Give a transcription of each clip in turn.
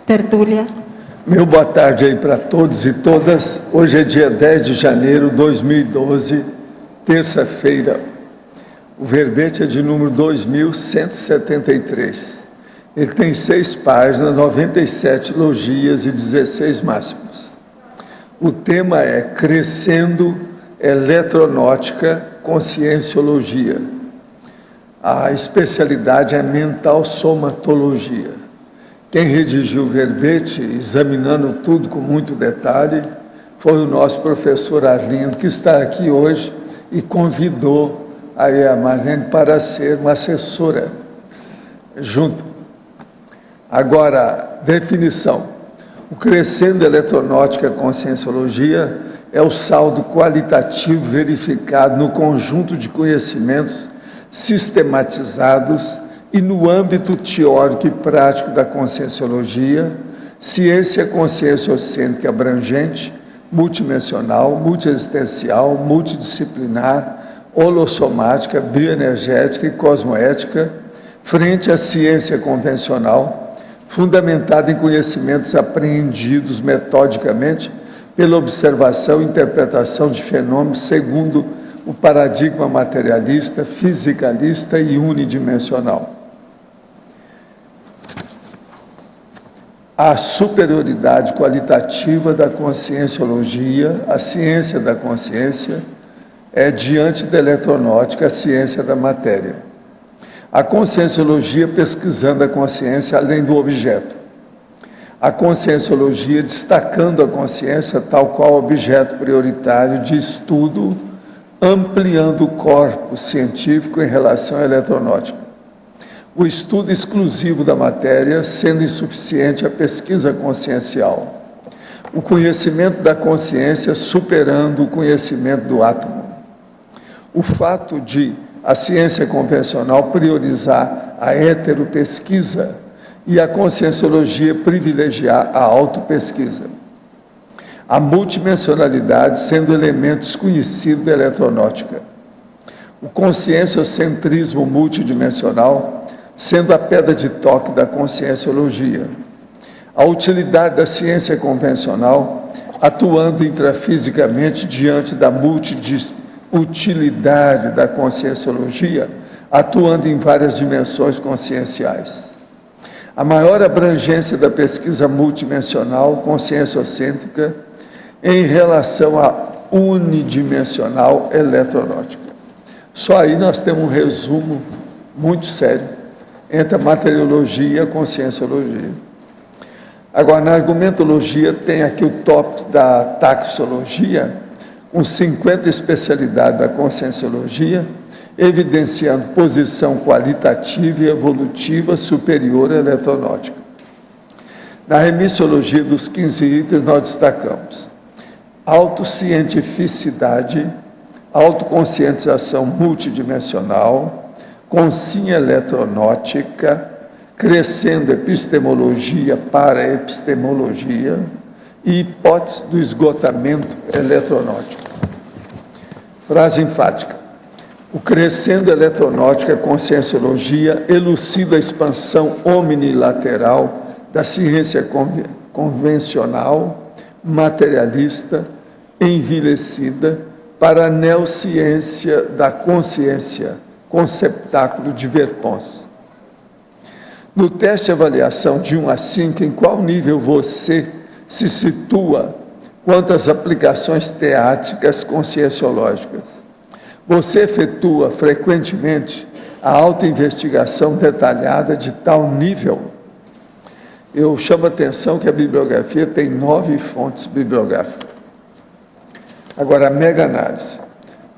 Tertúlia. Meu boa tarde aí para todos e todas. Hoje é dia 10 de janeiro de 2012, terça-feira. O verbete é de número 2173. Ele tem 6 páginas, 97 logias e 16 máximos. O tema é Crescendo Eletronótica Conscienciologia. A especialidade é mental somatologia. Quem redigiu o verbete, examinando tudo com muito detalhe, foi o nosso professor Arlindo, que está aqui hoje e convidou aí a Marlene para ser uma assessora junto. Agora, definição. O Crescendo Eletronótica Conscienciologia é o saldo qualitativo verificado no conjunto de conhecimentos sistematizados e no âmbito teórico e prático da conscienciologia, ciência conscienciocêntrica abrangente, multidimensional, multiexistencial, multidisciplinar, holossomática, bioenergética e cosmoética, frente à ciência convencional, fundamentada em conhecimentos apreendidos metodicamente pela observação e interpretação de fenômenos segundo o paradigma materialista, fisicalista e unidimensional. A superioridade qualitativa da conscienciologia, a ciência da consciência, é diante da eletronótica, a ciência da matéria. A conscienciologia pesquisando a consciência além do objeto. A conscienciologia destacando a consciência tal qual objeto prioritário de estudo, ampliando o corpo científico em relação à eletronótica. O estudo exclusivo da matéria sendo insuficiente à pesquisa consciencial. O conhecimento da consciência superando o conhecimento do átomo. O fato de a ciência convencional priorizar a heteropesquisa e a conscienciologia privilegiar a autopesquisa. A multidimensionalidade sendo elemento desconhecido da eletronótica. O conscienciocentrismo multidimensional sendo a pedra de toque da conscienciologia. A utilidade da ciência convencional atuando intrafisicamente diante da multiutilidade da conscienciologia, atuando em várias dimensões conscienciais. A maior abrangência da pesquisa multidimensional conscienciocêntrica em relação à unidimensional eletronótica. Só aí nós temos um resumo muito sério entre a materiologia e a conscienciologia. Agora, na argumentologia, tem aqui o tópico da taxologia, com 50 especialidades da conscienciologia, evidenciando posição qualitativa e evolutiva superior à eletronótica. Na remissiologia dos 15 itens, nós destacamos autocientificidade, autoconscientização multidimensional, consciência eletronótica, crescendo epistemologia para epistemologia e hipótese do esgotamento eletronótico. Frase enfática. O crescendo eletronótica conscienciologia elucida a expansão omnilateral da ciência convencional, materialista, envilecida para a neociência da consciência, conceptáculo de Verpons. No teste de avaliação de 1 a 5, em qual nível você se situa quanto às aplicações teáticas conscienciológicas? Você efetua frequentemente a autoinvestigação detalhada de tal nível? Eu chamo a atenção que a bibliografia tem 9 fontes bibliográficas. Agora, a mega-análise.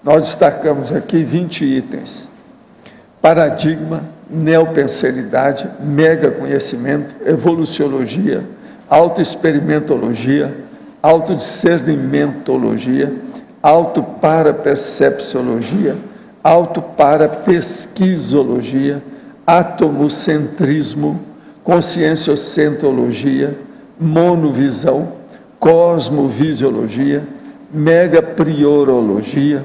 Nós destacamos aqui 20 itens. Paradigma, neopenseridade, mega-conhecimento, evoluciologia, autoexperimentologia, autodiscernimentologia, autoparapercepciologia, autoparapesquisologia, atomocentrismo, conscienciocentologia, monovisão, cosmovisiologia, megapriorologia,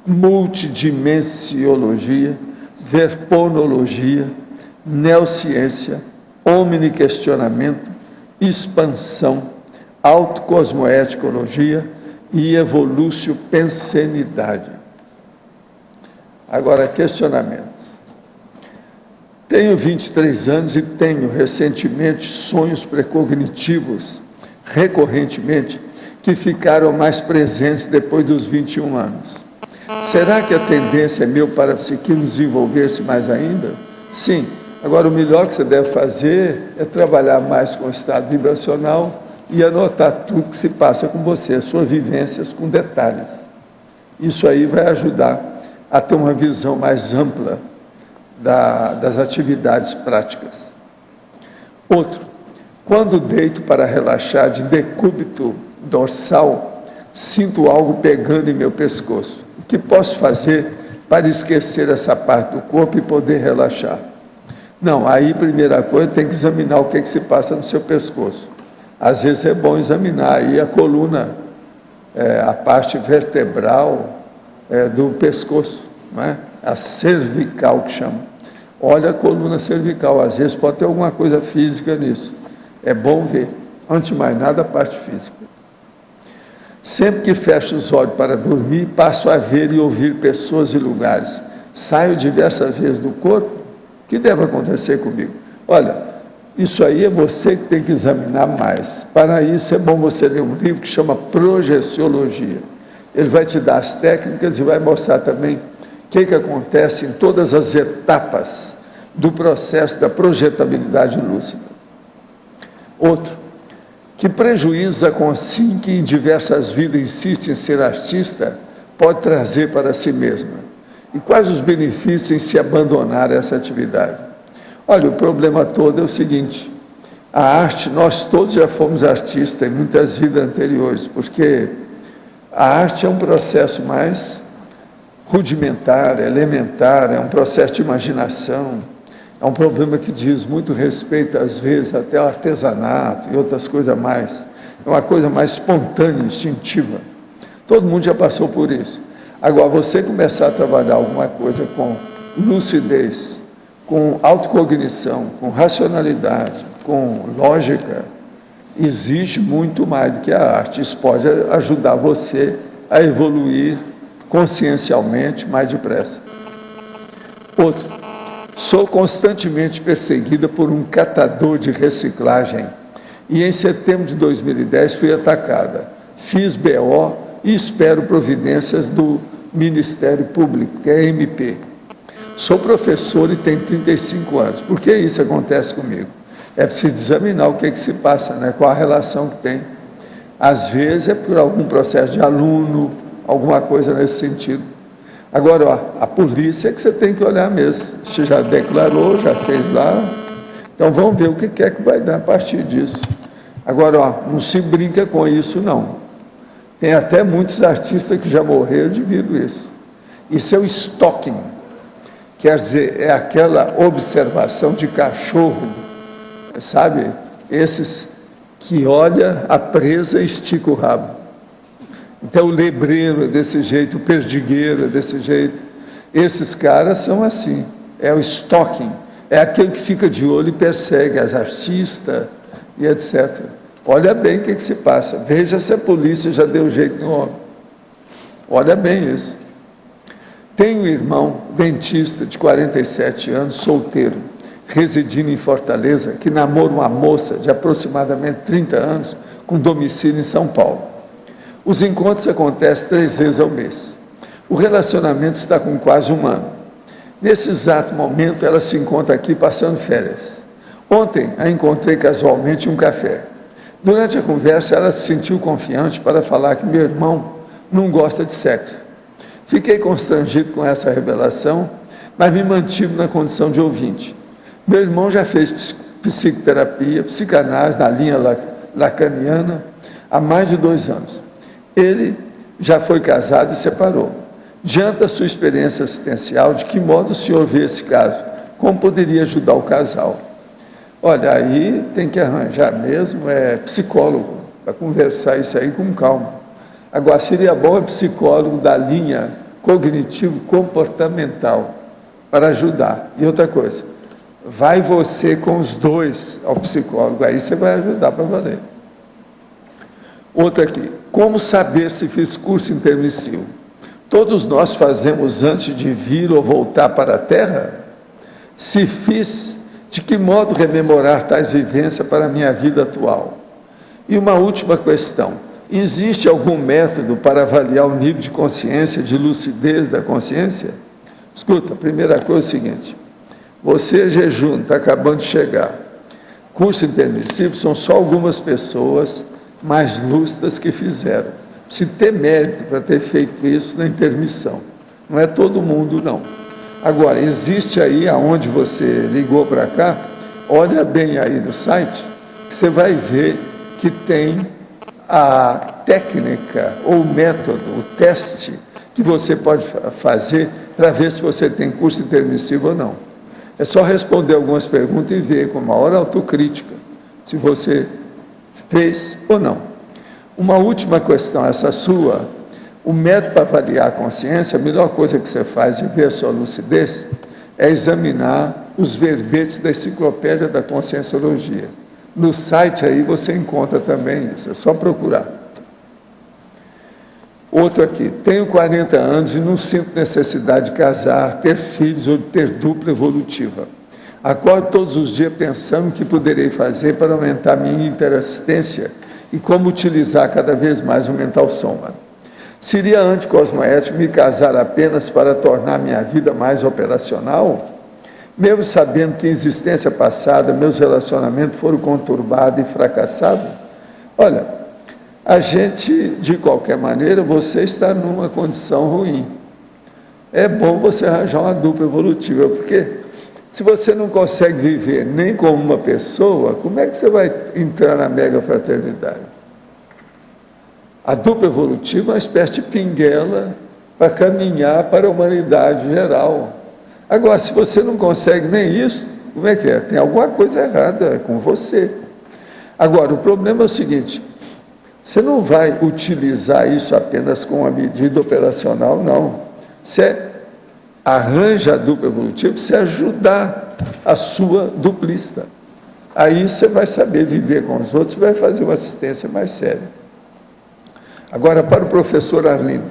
multidimensiologia, verponologia, neociência, omniquestionamento, expansão, autocosmoeticologia e evoluciopensenidade. Agora, questionamentos. Tenho 23 anos e tenho recentemente sonhos precognitivos, recorrentemente, que ficaram mais presentes depois dos 21 anos. Será que a tendência é meu parapsiquismo desenvolver-se mais ainda? Sim. Agora, o melhor que você deve fazer é trabalhar mais com o estado vibracional e anotar tudo que se passa com você, as suas vivências com detalhes. Isso aí vai ajudar a ter uma visão mais ampla das atividades práticas. Outro, quando deito para relaxar de decúbito dorsal, sinto algo pegando em meu pescoço. O que posso fazer para esquecer essa parte do corpo e poder relaxar? Não, aí, primeira coisa, tem que examinar o que se passa no seu pescoço. Às vezes é bom examinar aí a coluna, a parte vertebral do pescoço, não é? A cervical que chama. Olha a coluna cervical, às vezes pode ter alguma coisa física nisso. É bom ver, antes de mais nada, a parte física. Sempre que fecho os olhos para dormir, passo a ver e ouvir pessoas e lugares. Saio diversas vezes do corpo. O que deve acontecer comigo? Olha, isso aí é você que tem que examinar mais. Para isso é bom você ler um livro que chama Projeciologia. Ele vai te dar as técnicas e vai mostrar também o que acontece em todas as etapas do processo da projetabilidade lúcida. Outro, que prejuízo a consciência que em diversas vidas insiste em ser artista pode trazer para si mesma? E quais os benefícios em se abandonar essa atividade? Olha, o problema todo é o seguinte, a arte, nós todos já fomos artistas em muitas vidas anteriores, porque a arte é um processo mais rudimentar, elementar, é um processo de imaginação, é um problema que diz muito respeito, às vezes, até ao artesanato e outras coisas mais. É uma coisa mais espontânea, instintiva. Todo mundo já passou por isso. Agora, você começar a trabalhar alguma coisa com lucidez, com autocognição, com racionalidade, com lógica, exige muito mais do que a arte. Isso pode ajudar você a evoluir consciencialmente mais depressa. Outro, sou constantemente perseguida por um catador de reciclagem e em setembro de 2010 fui atacada. Fiz BO e espero providências do Ministério Público, que é MP. Sou professor e tenho 35 anos. Por que isso acontece comigo? É preciso examinar o que se passa, né? Qual a relação que tem. Às vezes é por algum processo de aluno, alguma coisa nesse sentido. Agora, ó, a polícia é que você tem que olhar mesmo. Você já declarou, já fez lá. Então, vamos ver o que é que vai dar a partir disso. Agora, ó, não se brinca com isso, não. Tem até muitos artistas que já morreram devido a isso. Isso é o stalking. Quer dizer, é aquela observação de cachorro, sabe? Esses que olha a presa e estica o rabo. Então, o lebreiro é desse jeito, o perdigueiro é desse jeito. Esses caras são assim, é o stalking, é aquele que fica de olho e persegue as artistas e etc. Olha bem o que se passa, veja se a polícia já deu jeito no homem. Olha bem isso. Tenho um irmão, dentista, de 47 anos, solteiro, residindo em Fortaleza, que namora uma moça de aproximadamente 30 anos, com domicílio em São Paulo. Os encontros acontecem 3 vezes ao mês. O relacionamento está com quase 1 ano. Nesse exato momento, ela se encontra aqui passando férias. Ontem, a encontrei casualmente em um café. Durante a conversa, ela se sentiu confiante para falar que meu irmão não gosta de sexo. Fiquei constrangido com essa revelação, mas me mantive na condição de ouvinte. Meu irmão já fez psicoterapia, psicanálise na linha lacaniana há mais de 2 anos. Ele já foi casado e separou. Diante da sua experiência assistencial, de que modo o senhor vê esse caso? Como poderia ajudar o casal? Olha, aí tem que arranjar mesmo psicólogo, para conversar isso aí com calma. Agora, seria bom psicólogo da linha cognitivo-comportamental, para ajudar. E outra coisa, vai você com os dois ao psicólogo, aí você vai ajudar para valer. Outra aqui, como saber se fiz curso intermissivo? Todos nós fazemos antes de vir ou voltar para a Terra? Se fiz, de que modo rememorar tais vivências para a minha vida atual? E uma última questão, existe algum método para avaliar o nível de consciência, de lucidez da consciência? Escuta, a primeira coisa é o seguinte, você jejum, está acabando de chegar, curso intermissivo são só algumas pessoas mais lúcidas que fizeram. Se ter mérito para ter feito isso na intermissão. Não é todo mundo, não. Agora, existe aí, aonde você ligou para cá, olha bem aí no site, que você vai ver que tem a técnica, ou o método, o teste, que você pode fazer para ver se você tem curso intermissivo ou não. É só responder algumas perguntas e ver com maior autocrítica se você fez ou não. Uma última questão, essa sua, o método para avaliar a consciência, a melhor coisa que você faz e ver a sua lucidez é examinar os verbetes da Enciclopédia da Conscienciologia. No site aí você encontra também isso, é só procurar. Outro aqui, tenho 40 anos e não sinto necessidade de casar, ter filhos ou de ter dupla evolutiva. Acordo todos os dias pensando o que poderei fazer para aumentar minha interassistência e como utilizar cada vez mais o mental soma. Seria anticosmoético me casar apenas para tornar minha vida mais operacional? Mesmo sabendo que em existência passada meus relacionamentos foram conturbados e fracassados? Olha, a gente, de qualquer maneira, você está numa condição ruim. É bom você arranjar uma dupla evolutiva, porque se você não consegue viver nem como uma pessoa, como é que você vai entrar na mega fraternidade? A dupla evolutiva é uma espécie de pinguela para caminhar para a humanidade geral. Agora, se você não consegue nem isso, como é que é? Tem alguma coisa errada com você. Agora, o problema é o seguinte, você não vai utilizar isso apenas com uma medida operacional, não. Você arranja a dupla evolutiva para você ajudar a sua duplista. Aí você vai saber viver com os outros e vai fazer uma assistência mais séria. Agora, para o professor Arlindo,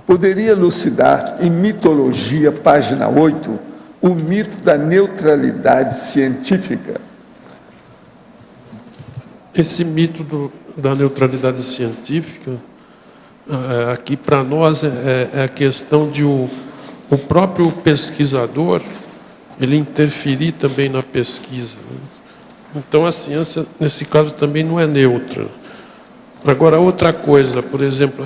poderia elucidar em Mitologia, página 8, o mito da neutralidade científica? Esse mito da neutralidade científica, aqui para nós é a questão de o próprio pesquisador, ele interferir também na pesquisa. Então a ciência, nesse caso, também não é neutra. Agora, outra coisa, por exemplo,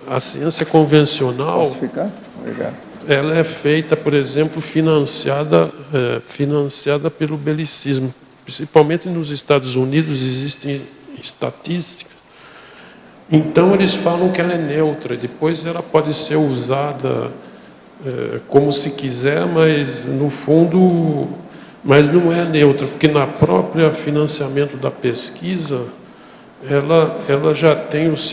a ciência convencional, posso ficar? Obrigado. Ela é feita, por exemplo, financiada pelo belicismo. Principalmente nos Estados Unidos existem estatísticas. Então eles falam que ela é neutra, depois ela pode ser usada como se quiser, mas no fundo, mas não é neutra, porque na própria financiamento da pesquisa, ela já tem os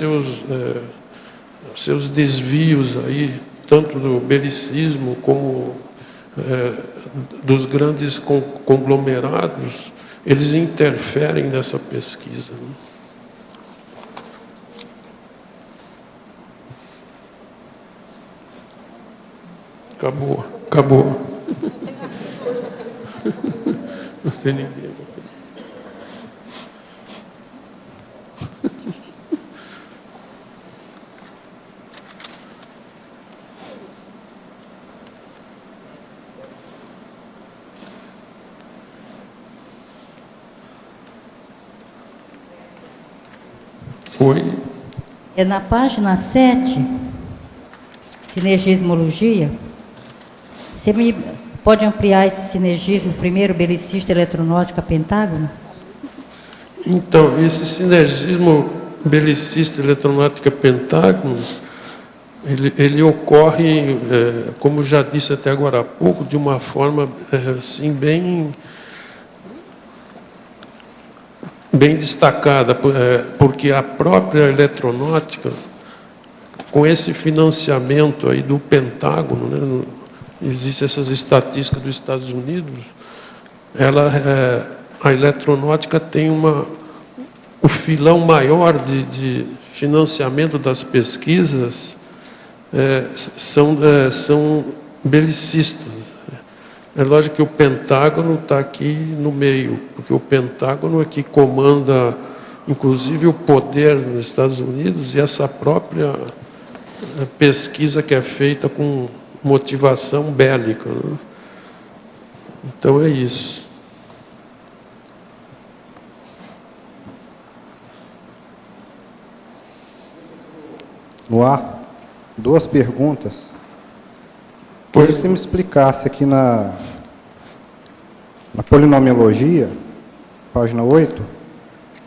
seus desvios aí, tanto do belicismo como dos grandes conglomerados, eles interferem nessa pesquisa. Acabou. Não tem ninguém. Oi? É na página 7, Sinergismologia. Você me pode ampliar esse sinergismo, primeiro, belicista, eletronáutica, pentágono? Então, esse sinergismo belicista, eletronáutica, pentágono, ele ocorre, como já disse até agora há pouco, de uma forma assim, bem destacada, porque a própria eletronáutica, com esse financiamento aí do Pentágono, né, existem essas estatísticas dos Estados Unidos, a eletronáutica tem o filão maior de financiamento das pesquisas são belicistas. É lógico que o Pentágono está aqui no meio, porque o Pentágono é que comanda, inclusive, o poder nos Estados Unidos e essa própria pesquisa que é feita com motivação bélica, né? Então é isso. No ar, 2 perguntas. Queria que você me explicasse aqui na polinomiologia, página 8,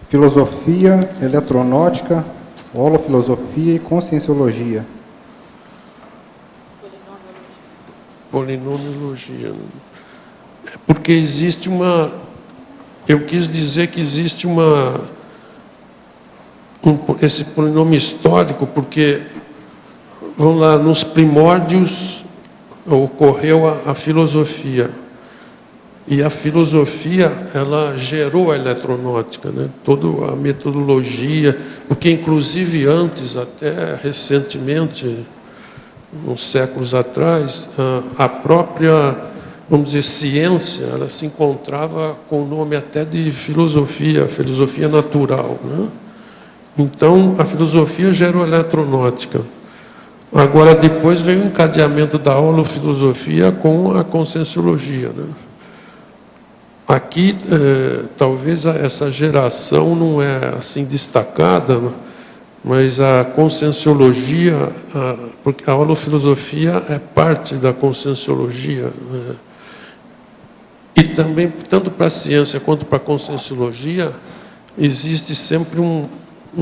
filosofia, eletronáutica, holofilosofia e conscienciologia. Polinomiologia. Porque existe eu quis dizer que existe esse polinômio histórico, porque, vamos lá, nos primórdios ocorreu a filosofia. E a filosofia, ela gerou a eletronáutica, né? Toda a metodologia, porque inclusive antes, até recentemente, uns séculos atrás, a própria, vamos dizer, ciência, ela se encontrava com o nome até de filosofia natural, né? Então, a filosofia gerou a eletronáutica. Agora, depois veio o encadeamento da holofilosofia com a conscienciologia, né? Aqui, talvez essa geração não é assim destacada, mas a conscienciologia, porque a holofilosofia é parte da conscienciologia, né? E também, tanto para a ciência quanto para a conscienciologia, existe sempre um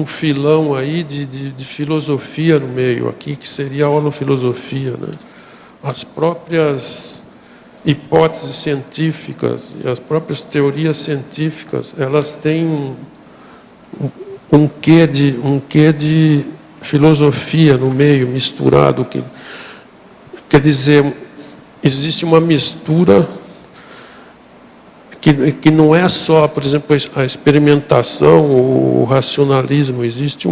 filão aí de filosofia no meio, aqui, que seria a holofilosofia, né? As próprias hipóteses científicas e as próprias teorias científicas, elas têm um quê de filosofia no meio, misturado. Quer dizer, existe uma mistura que não é só, por exemplo, a experimentação, o racionalismo. Existe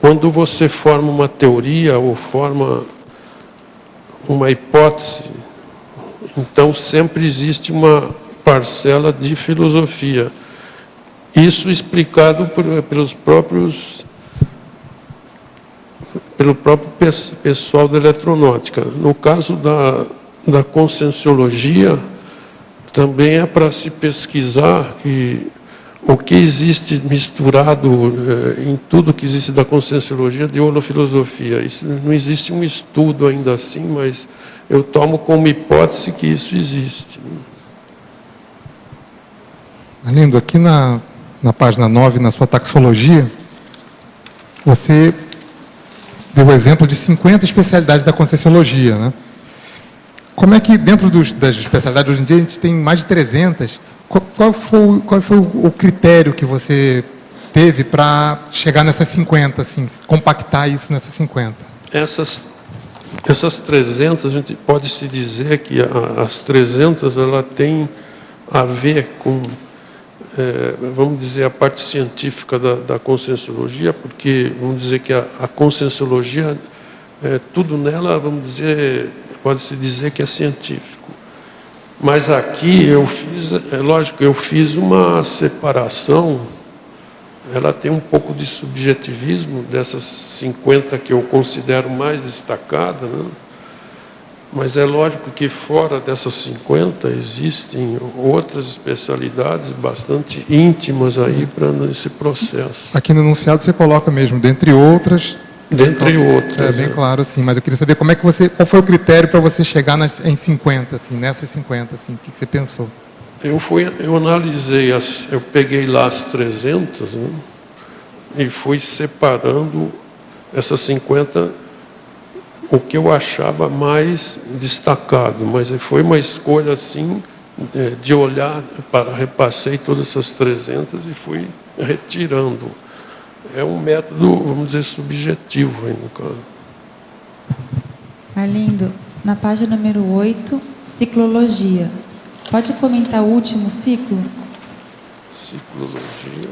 quando você forma uma teoria ou forma uma hipótese, então sempre existe uma parcela de filosofia. Isso explicado pelo próprio pessoal da eletronáutica. No caso da conscienciologia, também é para se pesquisar o que existe misturado em tudo que existe da conscienciologia de holofilosofia. Isso, não existe um estudo ainda assim, mas eu tomo como hipótese que isso existe. Arlindo, aqui na página 9, na sua taxologia, você deu o exemplo de 50 especialidades da conscienciologia, né? Como é que, dentro das especialidades, hoje em dia, a gente tem mais de 300, qual foi o critério que você teve para chegar nessas 50, assim, compactar isso nessas 50? Essas 300, a gente pode se dizer que as 300, ela tem a ver com, vamos dizer, a parte científica da conscienciologia, porque vamos dizer que a conscienciologia, tudo nela, vamos dizer, pode-se dizer que é científico. Mas aqui eu fiz, lógico, eu fiz uma separação, ela tem um pouco de subjetivismo, dessas 50 que eu considero mais destacadas, né? Mas é lógico que fora dessas 50 existem outras especialidades bastante íntimas aí para esse processo. Aqui no enunciado você coloca mesmo, dentre outras... Dentre outras. É bem claro, assim, mas eu queria saber qual foi o critério para você chegar em 50, assim, nessas 50, assim, o que você pensou? Eu analisei, eu peguei lá as 300, né, e fui separando essas 50, o que eu achava mais destacado, mas foi uma escolha assim, de olhar, repassei todas essas 300 e fui retirando. É um método, vamos dizer, subjetivo aí no caso. Arlindo, na página número 8, ciclologia. Pode comentar o último ciclo? Ciclologia.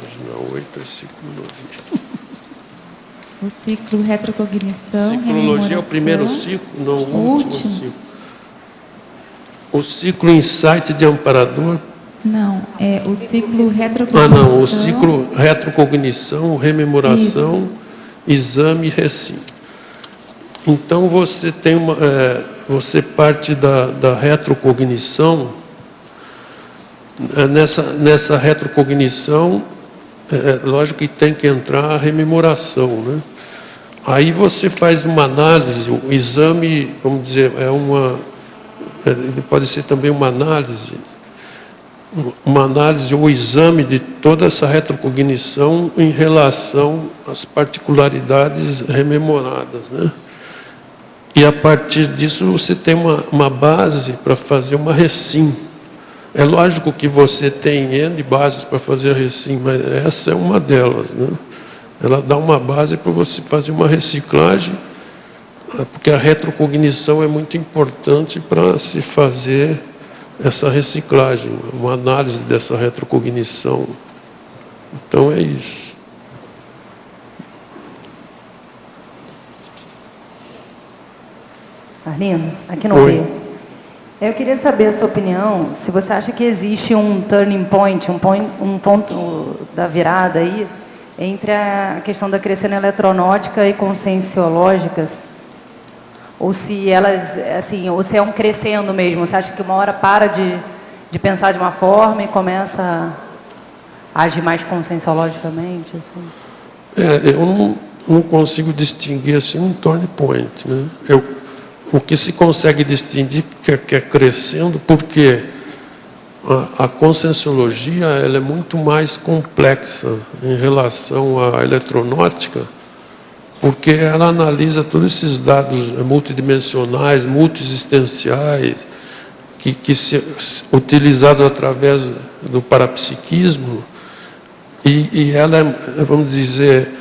Página 8 é ciclologia. O ciclo retrocognição, Ciclologia é o primeiro ciclo? Não, o último ciclo. O ciclo insight de amparador? Não, é o ciclo retrocognição. Ah, não, o ciclo retrocognição, rememoração, exame e recim. Então você tem você parte da retrocognição. Nessa retrocognição, lógico que tem que entrar a rememoração, né? Aí você faz uma análise, o exame, vamos dizer, ele pode ser também uma análise ou exame de toda essa retrocognição em relação às particularidades rememoradas, né? E a partir disso você tem uma base para fazer uma recim. É lógico que você tem N bases para fazer a recim, mas essa é uma delas, né? Ela dá uma base para você fazer uma reciclagem, porque a retrocognição é muito importante para se fazer essa reciclagem, uma análise dessa retrocognição. Então é isso. Arlindo, aqui no Oi. Rio. Eu queria saber a sua opinião, se você acha que existe um turning point, um ponto da virada aí, entre a questão da crescendo eletronótica e conscienciológicas, ou se elas, assim, ou se é um crescendo mesmo, você acha que uma hora para de pensar de uma forma e começa a agir mais conscienciologicamente? Assim? Eu não consigo distinguir assim um turning point, né? O que se consegue distinguir que é crescendo, porque a conscienciologia ela é muito mais complexa em relação à eletronótica, porque ela analisa todos esses dados multidimensionais, multiexistenciais, que se utilizados através do parapsiquismo, e ela é, vamos dizer,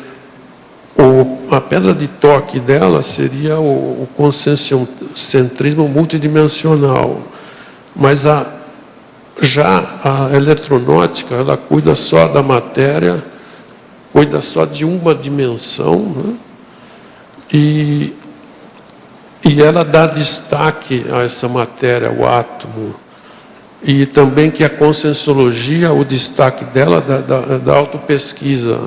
a pedra de toque dela seria o conscienciocentrismo multidimensional, mas já a eletronótica, ela cuida só da matéria, cuida só de uma dimensão, né? E ela dá destaque a essa matéria, o átomo. E também que a conscienciologia, o destaque dela da autopesquisa.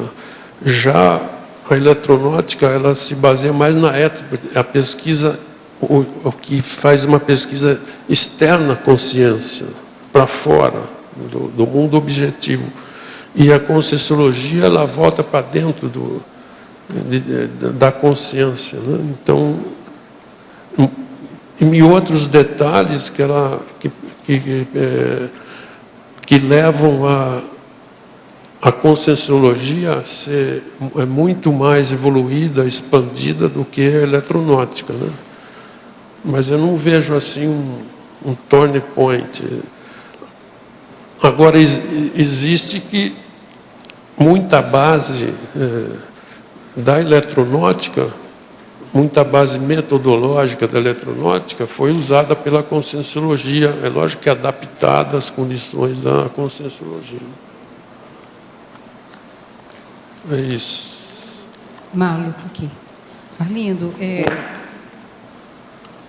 Já a eletronótica, ela se baseia mais na ética, a pesquisa, o que faz uma pesquisa externa à consciência, para fora, do mundo objetivo. E a conscienciologia, ela volta para dentro da consciência, né? Então, e outros detalhes que levam a conscienciologia a ser muito mais evoluída, expandida do que a eletronótica, né? Mas eu não vejo assim um turning point. Agora, existe que muita base da eletronótica, muita base metodológica da eletronótica foi usada pela conscienciologia, é lógico que adaptada às condições da conscienciologia. É isso. Marlo, aqui. Arlindo,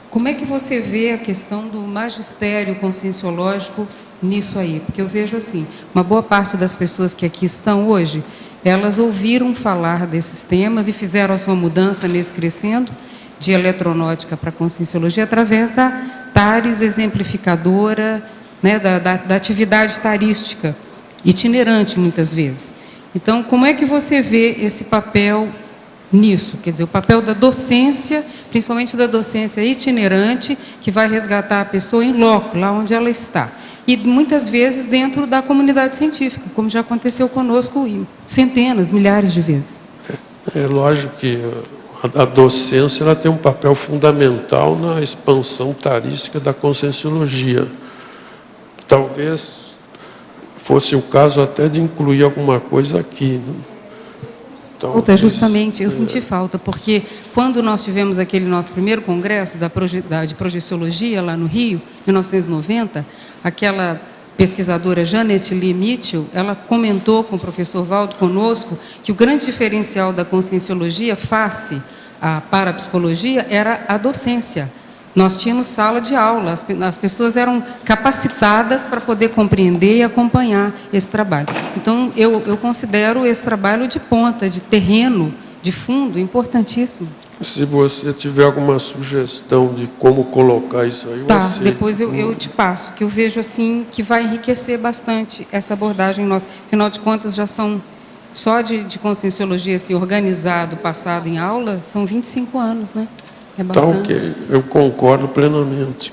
como é que você vê a questão do magistério conscienciológico nisso aí? Porque eu vejo assim, uma boa parte das pessoas que aqui estão hoje, elas ouviram falar desses temas e fizeram a sua mudança nesse crescendo de eletronótica para conscienciologia através da TARES exemplificadora, né, da atividade tarística, itinerante muitas vezes. Então, como é que você vê esse papel nisso? Quer dizer, o papel da docência, principalmente da docência itinerante, que vai resgatar a pessoa em loco, lá onde ela está. E muitas vezes dentro da comunidade científica, como já aconteceu conosco centenas, milhares de vezes. É lógico que a docência ela tem um papel fundamental na expansão tarística da conscienciologia. Talvez fosse o caso até de incluir alguma coisa aqui, né? Falta, justamente, eu senti falta, porque quando nós tivemos aquele nosso primeiro congresso de projeciologia lá no Rio, em 1990, aquela pesquisadora Janet Lee Mitchell, ela comentou com o professor Valdo conosco que o grande diferencial da conscienciologia face à parapsicologia era a docência. Nós tínhamos sala de aula, as pessoas eram capacitadas para poder compreender e acompanhar esse trabalho. Então, eu considero esse trabalho de ponta, de terreno, de fundo, importantíssimo. Se você tiver alguma sugestão de como colocar isso aí, eu aceito. Depois eu te passo, que eu vejo assim que vai enriquecer bastante essa abordagem nossa. Afinal de contas, já são, só de conscienciologia assim, organizado, passado em aula, são 25 anos, né? É bastante. Tá ok, eu concordo plenamente.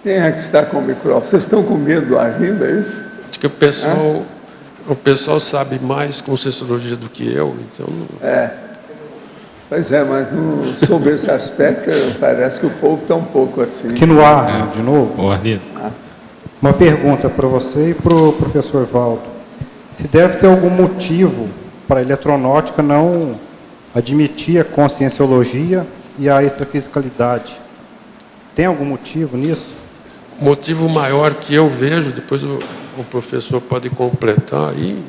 Quem é que está com o microfone? Vocês estão com medo do Arlindo, é isso? Acho que o pessoal sabe mais conscienciologia do que eu, então... Pois é, mas sobre esse aspecto, parece que o povo está um pouco assim. Aqui no ar, de novo. Ô, Arlindo. Uma pergunta para você e para o professor Valdo. Se deve ter algum motivo para a eletronáutica não admitir a conscienciologia e a extrafisicalidade? Tem algum motivo nisso? O motivo maior que eu vejo, depois o professor pode completar aí,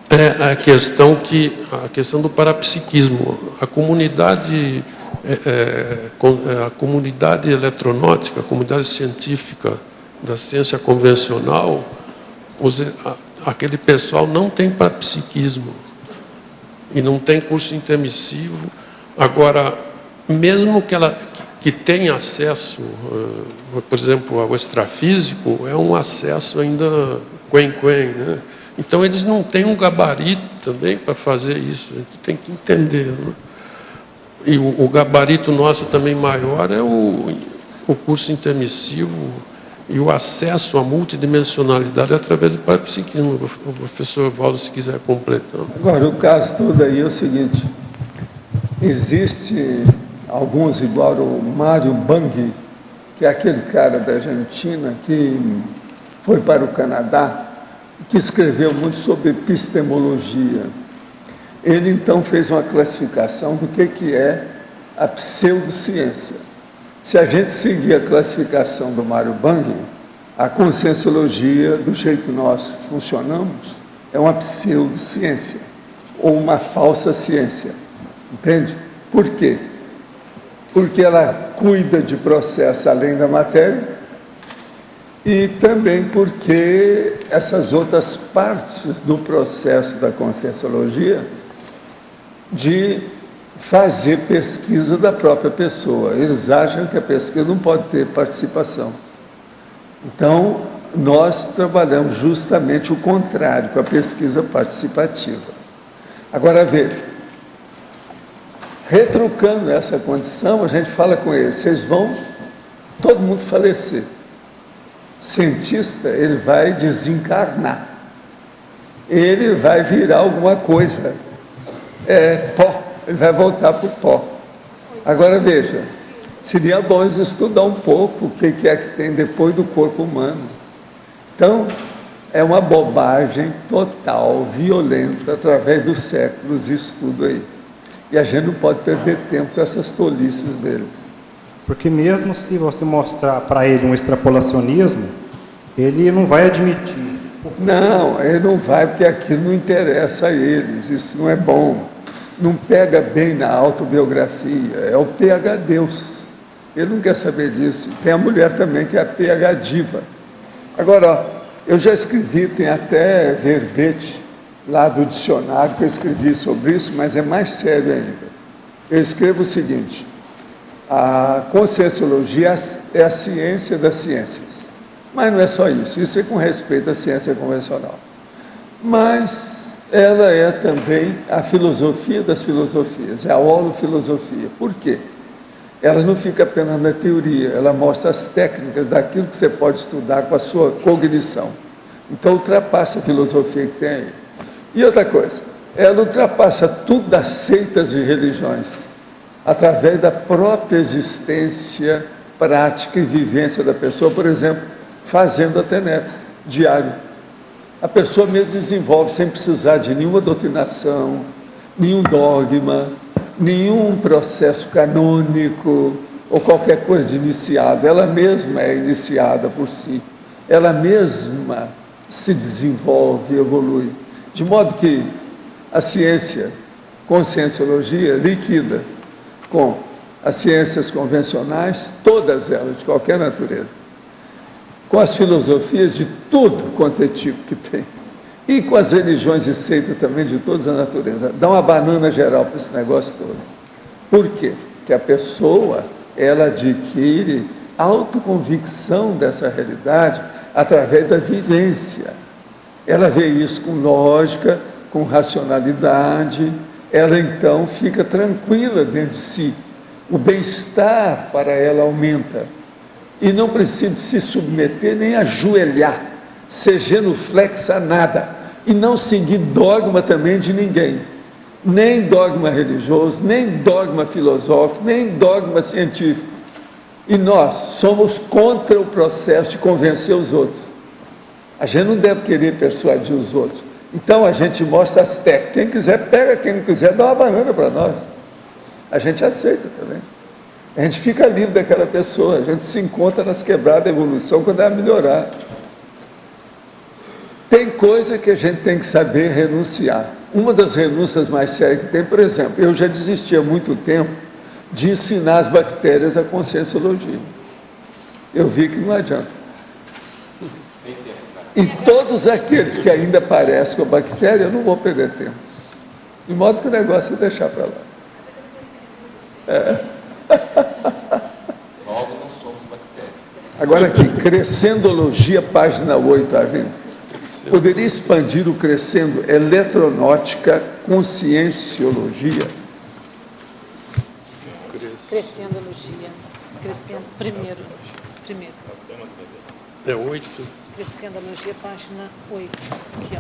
é a questão do parapsiquismo. A comunidade eletronáutica, a comunidade científica da ciência convencional, aquele pessoal não tem parapsiquismo e não tem curso intermissivo. Agora, mesmo que tenha acesso, por exemplo, ao extrafísico, é um acesso ainda quen-quen, né? Então, eles não têm um gabarito também para fazer isso, a gente tem que entender, né? E o gabarito nosso também maior é o curso intermissivo e o acesso à multidimensionalidade através do parapsiquismo. O professor Valdo, se quiser completar. Agora, o caso todo aí é o seguinte, existe alguns, igual o Mário Bangui, que é aquele cara da Argentina que foi para o Canadá, que escreveu muito sobre epistemologia. Ele, então, fez uma classificação do que é a pseudociência. Se a gente seguir a classificação do Mário Bangui, a conscienciologia, do jeito nós funcionamos, é uma pseudociência, ou uma falsa ciência. Entende? Por quê? Porque ela cuida de processo além da matéria, e também porque essas outras partes do processo da conscienciologia de fazer pesquisa da própria pessoa. Eles acham que a pesquisa não pode ter participação. Então, nós trabalhamos justamente o contrário, com a pesquisa participativa. Agora, veja, retrucando essa condição, a gente fala com eles, vocês vão, todo mundo falecer. Cientista, ele vai desencarnar. Ele vai virar alguma coisa. Pó. Ele vai voltar para o pó. Agora, veja, seria bom eles estudar um pouco o que é que tem depois do corpo humano. Então, é uma bobagem total, violenta, através dos séculos de estudo aí. E a gente não pode perder tempo com essas tolices deles. Porque mesmo se você mostrar para ele um extrapolacionismo, ele não vai admitir. Não, ele não vai, porque aquilo não interessa a eles, isso não é bom. Não pega bem na autobiografia, é o PH Deus. Ele não quer saber disso. Tem a mulher também, que é a PH Diva. Agora, ó, eu já escrevi, tem até verbete lá do dicionário que eu escrevi sobre isso, mas é mais sério ainda. Eu escrevo o seguinte: a conscienciologia é a ciência das ciências. Mas não é só isso, isso é com respeito à ciência convencional. Mas ela é também a filosofia das filosofias, é a holofilosofia. Por quê? Ela não fica apenas na teoria, ela mostra as técnicas daquilo que você pode estudar com a sua cognição. Então, ultrapassa a filosofia que tem aí. E outra coisa, ela ultrapassa tudo das seitas e religiões, através da própria existência prática e vivência da pessoa, por exemplo, fazendo a TENEPS diário. A pessoa mesmo desenvolve sem precisar de nenhuma doutrinação, nenhum dogma, nenhum processo canônico ou qualquer coisa iniciada. Ela mesma é iniciada por si. Ela mesma se desenvolve, evolui. De modo que a ciência, conscienciologia, liquida com as ciências convencionais, todas elas, de qualquer natureza, com as filosofias de tudo quanto é tipo que tem, e com as religiões e seitas também de toda a natureza. Dá uma banana geral para esse negócio todo. Por quê? Porque a pessoa, ela adquire autoconvicção dessa realidade através da vivência. Ela vê isso com lógica, com racionalidade, ela então fica tranquila dentro de si. O bem-estar para ela aumenta. E não precisa se submeter nem ajoelhar, ser genuflexa a nada. E não seguir dogma também de ninguém. Nem dogma religioso, nem dogma filosófico, nem dogma científico. E nós somos contra o processo de convencer os outros. A gente não deve querer persuadir os outros. Então a gente mostra as técnicas. Quem quiser pega, quem não quiser dá uma banana para nós. A gente aceita também. A gente fica livre daquela pessoa. A gente se encontra nas quebradas da evolução quando ela melhorar. Tem coisa que a gente tem que saber renunciar. Uma das renúncias mais sérias que tem, por exemplo, eu já desisti há muito tempo de ensinar as bactérias a conscienciologia. Eu vi que não adianta. E todos aqueles que ainda parecem com a bactéria, eu não vou perder tempo. De modo que o negócio é deixar para lá. Logo não somos bactérias. Agora aqui, Crescendologia, página 8, está vendo? Poderia expandir o crescendo eletronótica, conscienciologia? Crescendologia. Crescendo, primeiro. É 8. Crescendologia, página 8. Aqui,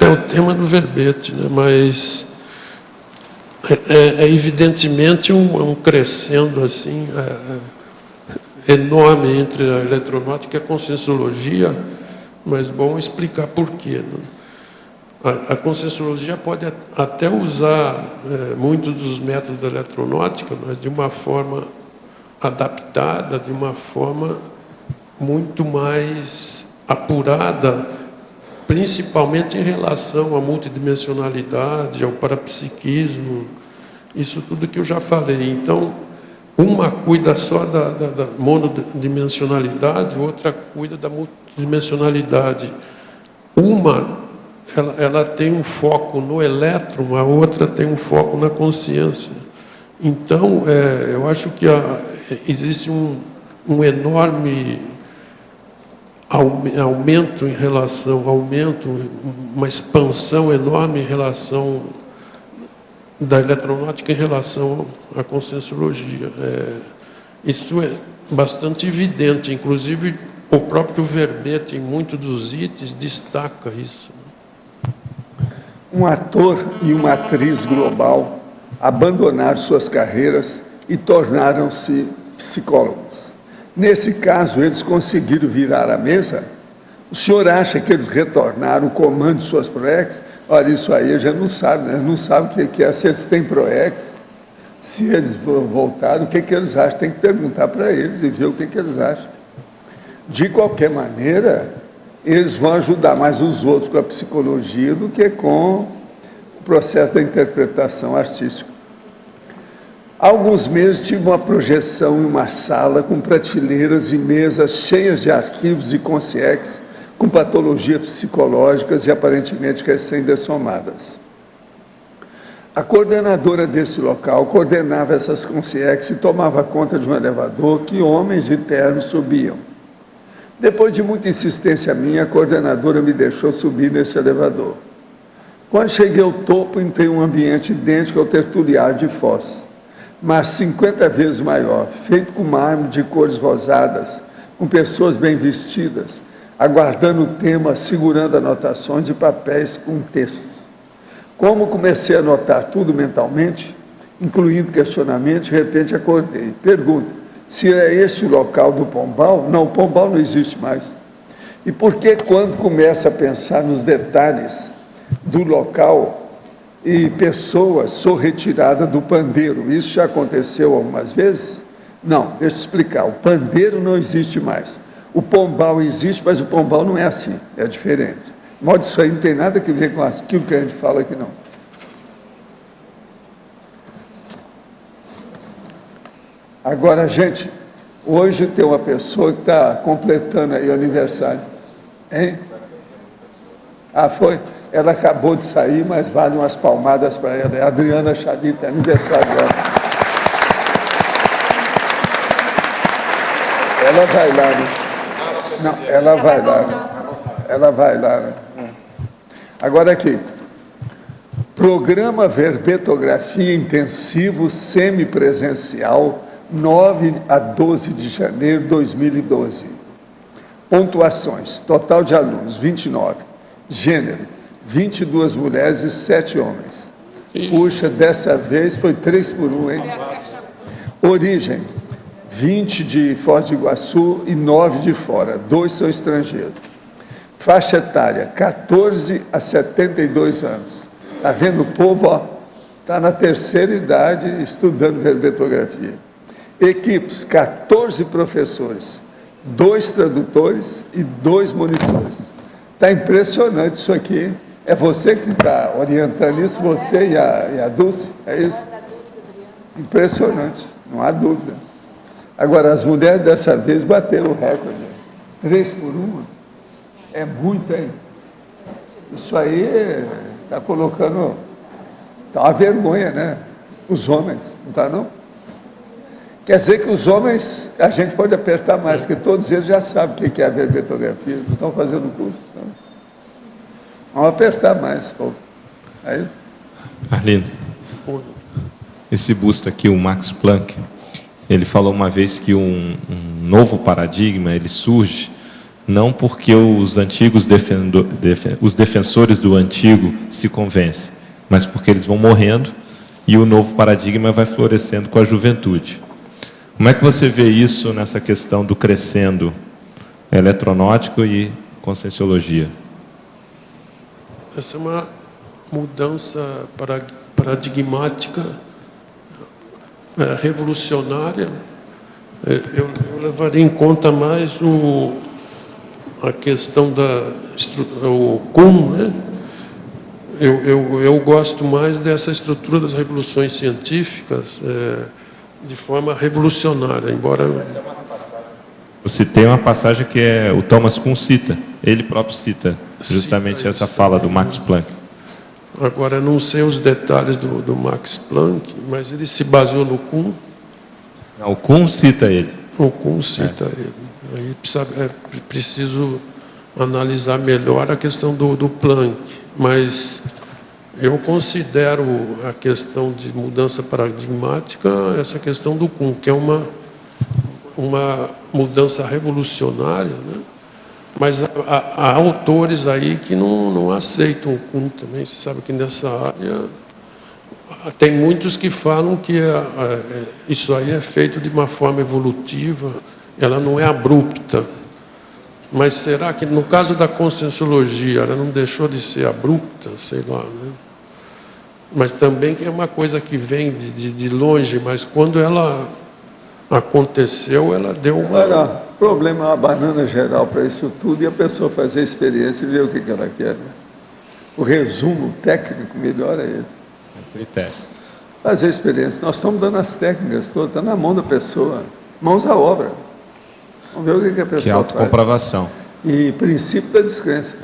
ó. É o tema do verbete, né? Mas é evidentemente um crescendo assim, enorme entre a eletronáutica e a conscienciologia, mas bom explicar por quê. Né? A conscienciologia pode até usar muitos dos métodos da eletronáutica, mas de uma forma adaptada, de uma forma muito mais apurada, principalmente em relação à multidimensionalidade, ao parapsiquismo, isso tudo que eu já falei. Então, uma cuida só da monodimensionalidade, outra cuida da multidimensionalidade. Uma, ela tem um foco no elétron, a outra tem um foco na consciência. Então, eu acho que existe um enorme aumento em relação, uma expansão enorme em relação da eletronáutica em relação à conscienciologia. Isso é bastante evidente, inclusive o próprio verbete, em muitos dos itens, destaca isso. Um ator e uma atriz global abandonaram suas carreiras e tornaram-se psicólogos. Nesse caso, eles conseguiram virar a mesa? O senhor acha que eles retornaram o comando de suas proex? Olha, isso aí a gente não sabe, né? Não sabe o que é, se eles têm proex, se eles voltaram, o que eles acham. Tem que perguntar para eles e ver o que eles acham. De qualquer maneira, eles vão ajudar mais os outros com a psicologia do que com o processo da interpretação artística. Há alguns meses tive uma projeção em uma sala com prateleiras e mesas cheias de arquivos e consciex com patologias psicológicas e aparentemente recém-dessomadas. A coordenadora desse local coordenava essas consciex e tomava conta de um elevador que homens de terno subiam. Depois de muita insistência minha, a coordenadora me deixou subir nesse elevador. Quando cheguei ao topo, entrei em um ambiente idêntico ao tertuliário de Foz, mas 50 vezes maior, feito com mármore de cores rosadas, com pessoas bem vestidas, aguardando o tema, segurando anotações e papéis com textos. Como comecei a anotar tudo mentalmente, incluindo questionamento, de repente acordei. Pergunta, se é esse o local do Pombal? Não, o Pombal não existe mais. E por que, quando começa a pensar nos detalhes do local e pessoas, sou retirada do pandeiro? Isso já aconteceu algumas vezes? Não, deixa eu explicar. O pandeiro não existe mais. O Pombal existe, mas o Pombal não é assim, é diferente. De modo, isso aí não tem nada a ver com aquilo que a gente fala aqui, não. Agora, gente, hoje tem uma pessoa que está completando aí o aniversário. Hein? Ah, foi? Ela acabou de sair, mas vale umas palmadas para ela. É a Adriana Chalita, é aniversário dela. Ela vai lá, né? Não, ela vai lá, né? Ela vai lá, né? Agora aqui. Programa Verbetografia Intensivo Semipresencial, 9 a 12 de janeiro de 2012. Pontuações. Total de alunos, 29. Gênero, 22 mulheres e 7 homens. Puxa, dessa vez foi 3 por 1, hein? Origem, 20 de Foz do Iguaçu e 9 de fora. 2 são estrangeiros. Faixa etária, 14 a 72 anos. Está vendo o povo, ó? Está na terceira idade estudando verbetografia. Equipes, 14 professores, 2 tradutores e 2 monitores. Está impressionante isso aqui. É você que está orientando isso, você e a Dulce, é isso? Impressionante, não há dúvida. Agora, as mulheres dessa vez bateram o recorde. 3 por 1, é muito, hein? Isso aí está colocando... Está uma vergonha, né? Os homens, não está, não? Quer dizer que os homens, a gente pode apertar mais, porque todos eles já sabem o que é a verbetografia, não estão fazendo o curso. Então, vamos apertar mais, pô. É isso? Arlindo, esse busto aqui, o Max Planck, ele falou uma vez que um novo paradigma, ele surge não porque os antigos os defensores do antigo se convencem, mas porque eles vão morrendo e o novo paradigma vai florescendo com a juventude. Como é que você vê isso nessa questão do crescendo eletronótico e conscienciologia? Essa é uma mudança paradigmática, revolucionária. Eu levaria em conta mais a questão o Kuhn, né? Eu gosto mais dessa estrutura das revoluções científicas, de forma revolucionária, embora... Você tem uma passagem que o Thomas Kuhn cita, ele próprio cita justamente essa fala do Max Planck. Agora, não sei os detalhes do Max Planck, mas ele se baseou no Kuhn. Não, o Kuhn cita ele. O Kuhn cita ele. Aí preciso analisar melhor a questão do Planck, mas... Eu considero a questão de mudança paradigmática essa questão do Kuhn, que é uma mudança revolucionária, né? Mas há autores aí que não aceitam o Kuhn também. Você sabe que nessa área tem muitos que falam que isso aí é feito de uma forma evolutiva, ela não é abrupta. Mas será que, no caso da conscienciologia, ela não deixou de ser abrupta? Sei lá, né? Mas também que é uma coisa que vem de longe, mas quando ela aconteceu, ela deu uma... Olha, o problema é uma banana geral para isso tudo e a pessoa fazer a experiência e ver o que ela quer. Né? O resumo técnico melhor é esse. Fazer a experiência. Nós estamos dando as técnicas todas, está na mão da pessoa. Mãos à obra. Vamos ver o que a pessoa faz. Que é autocomprovação. E princípio da descrença.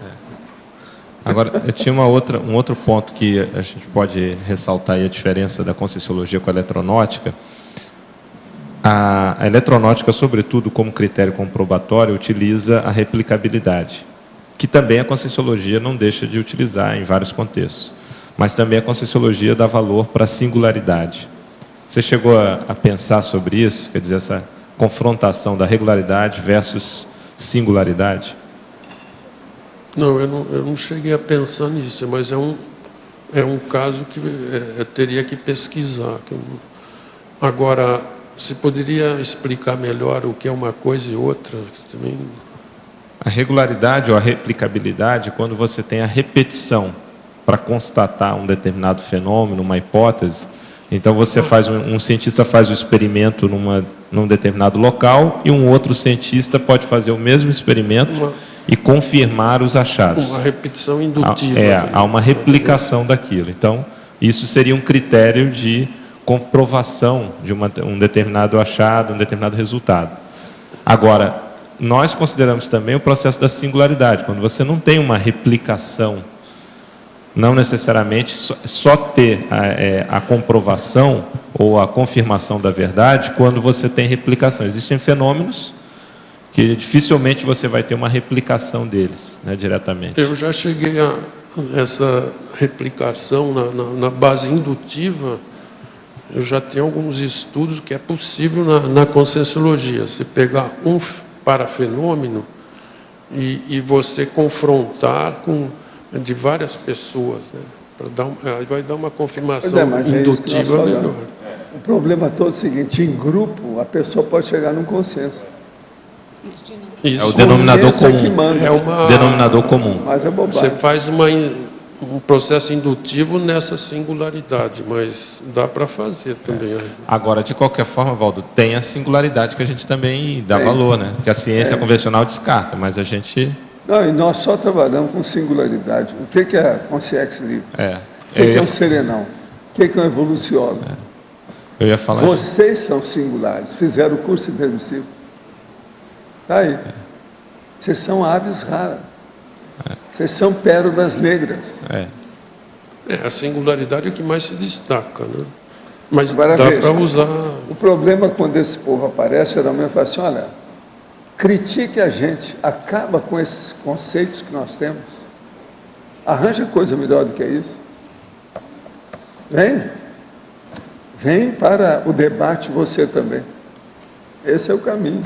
Agora, eu tinha um outro ponto que a gente pode ressaltar aí a diferença da conscienciologia com a eletronótica. A eletronótica, sobretudo como critério comprobatório, utiliza a replicabilidade, que também a conscienciologia não deixa de utilizar em vários contextos. Mas também a conscienciologia dá valor para a singularidade. Você chegou a pensar sobre isso? Quer dizer, essa confrontação da regularidade versus singularidade? Não, eu não cheguei a pensar nisso, mas é é um caso que eu teria que pesquisar. Agora, se poderia explicar melhor o que é uma coisa e outra? Também... A regularidade ou a replicabilidade, quando você tem a repetição para constatar um determinado fenômeno, uma hipótese, então você faz um cientista faz o experimento num determinado local e um outro cientista pode fazer o mesmo experimento e confirmar os achados. Uma repetição indutiva. Há uma replicação daquilo. Então, isso seria um critério de comprovação de um determinado achado, um determinado resultado. Agora, nós consideramos também o processo da singularidade, quando você não tem uma replicação, não necessariamente só ter a comprovação ou a confirmação da verdade quando você tem replicação. Existem fenômenos que dificilmente você vai ter uma replicação deles, né, diretamente. Eu já cheguei a essa replicação na base indutiva. Eu já tenho alguns estudos que é possível na conscienciologia. Se pegar um parafenômeno e você confrontar de várias pessoas, né, vai dar uma confirmação indutiva melhor. O problema todo é o seguinte: em grupo a pessoa pode chegar num consenso. Isso. É o denominador comum. Que manda. Denominador comum. Mas é bobagem. Você faz um processo indutivo nessa singularidade, mas dá para fazer também. Agora, de qualquer forma, Valdo, tem a singularidade que a gente também dá valor, né? Que a ciência convencional descarta, mas a gente... Não, e nós só trabalhamos com singularidade. O que é a consciência livre? O que é um serenão? O que é um evoluciólogo? Eu ia falar... Vocês são singulares, fizeram o curso intermissivo. Está aí. Vocês são aves raras. Vocês são pérolas negras. A singularidade é o que mais se destaca, né? Mas agora, dá para usar... O problema quando esse povo aparece, geralmente fala assim: olha, critique a gente, acaba com esses conceitos que nós temos, arranja coisa melhor do que isso. Vem para o debate você também. Esse é o caminho.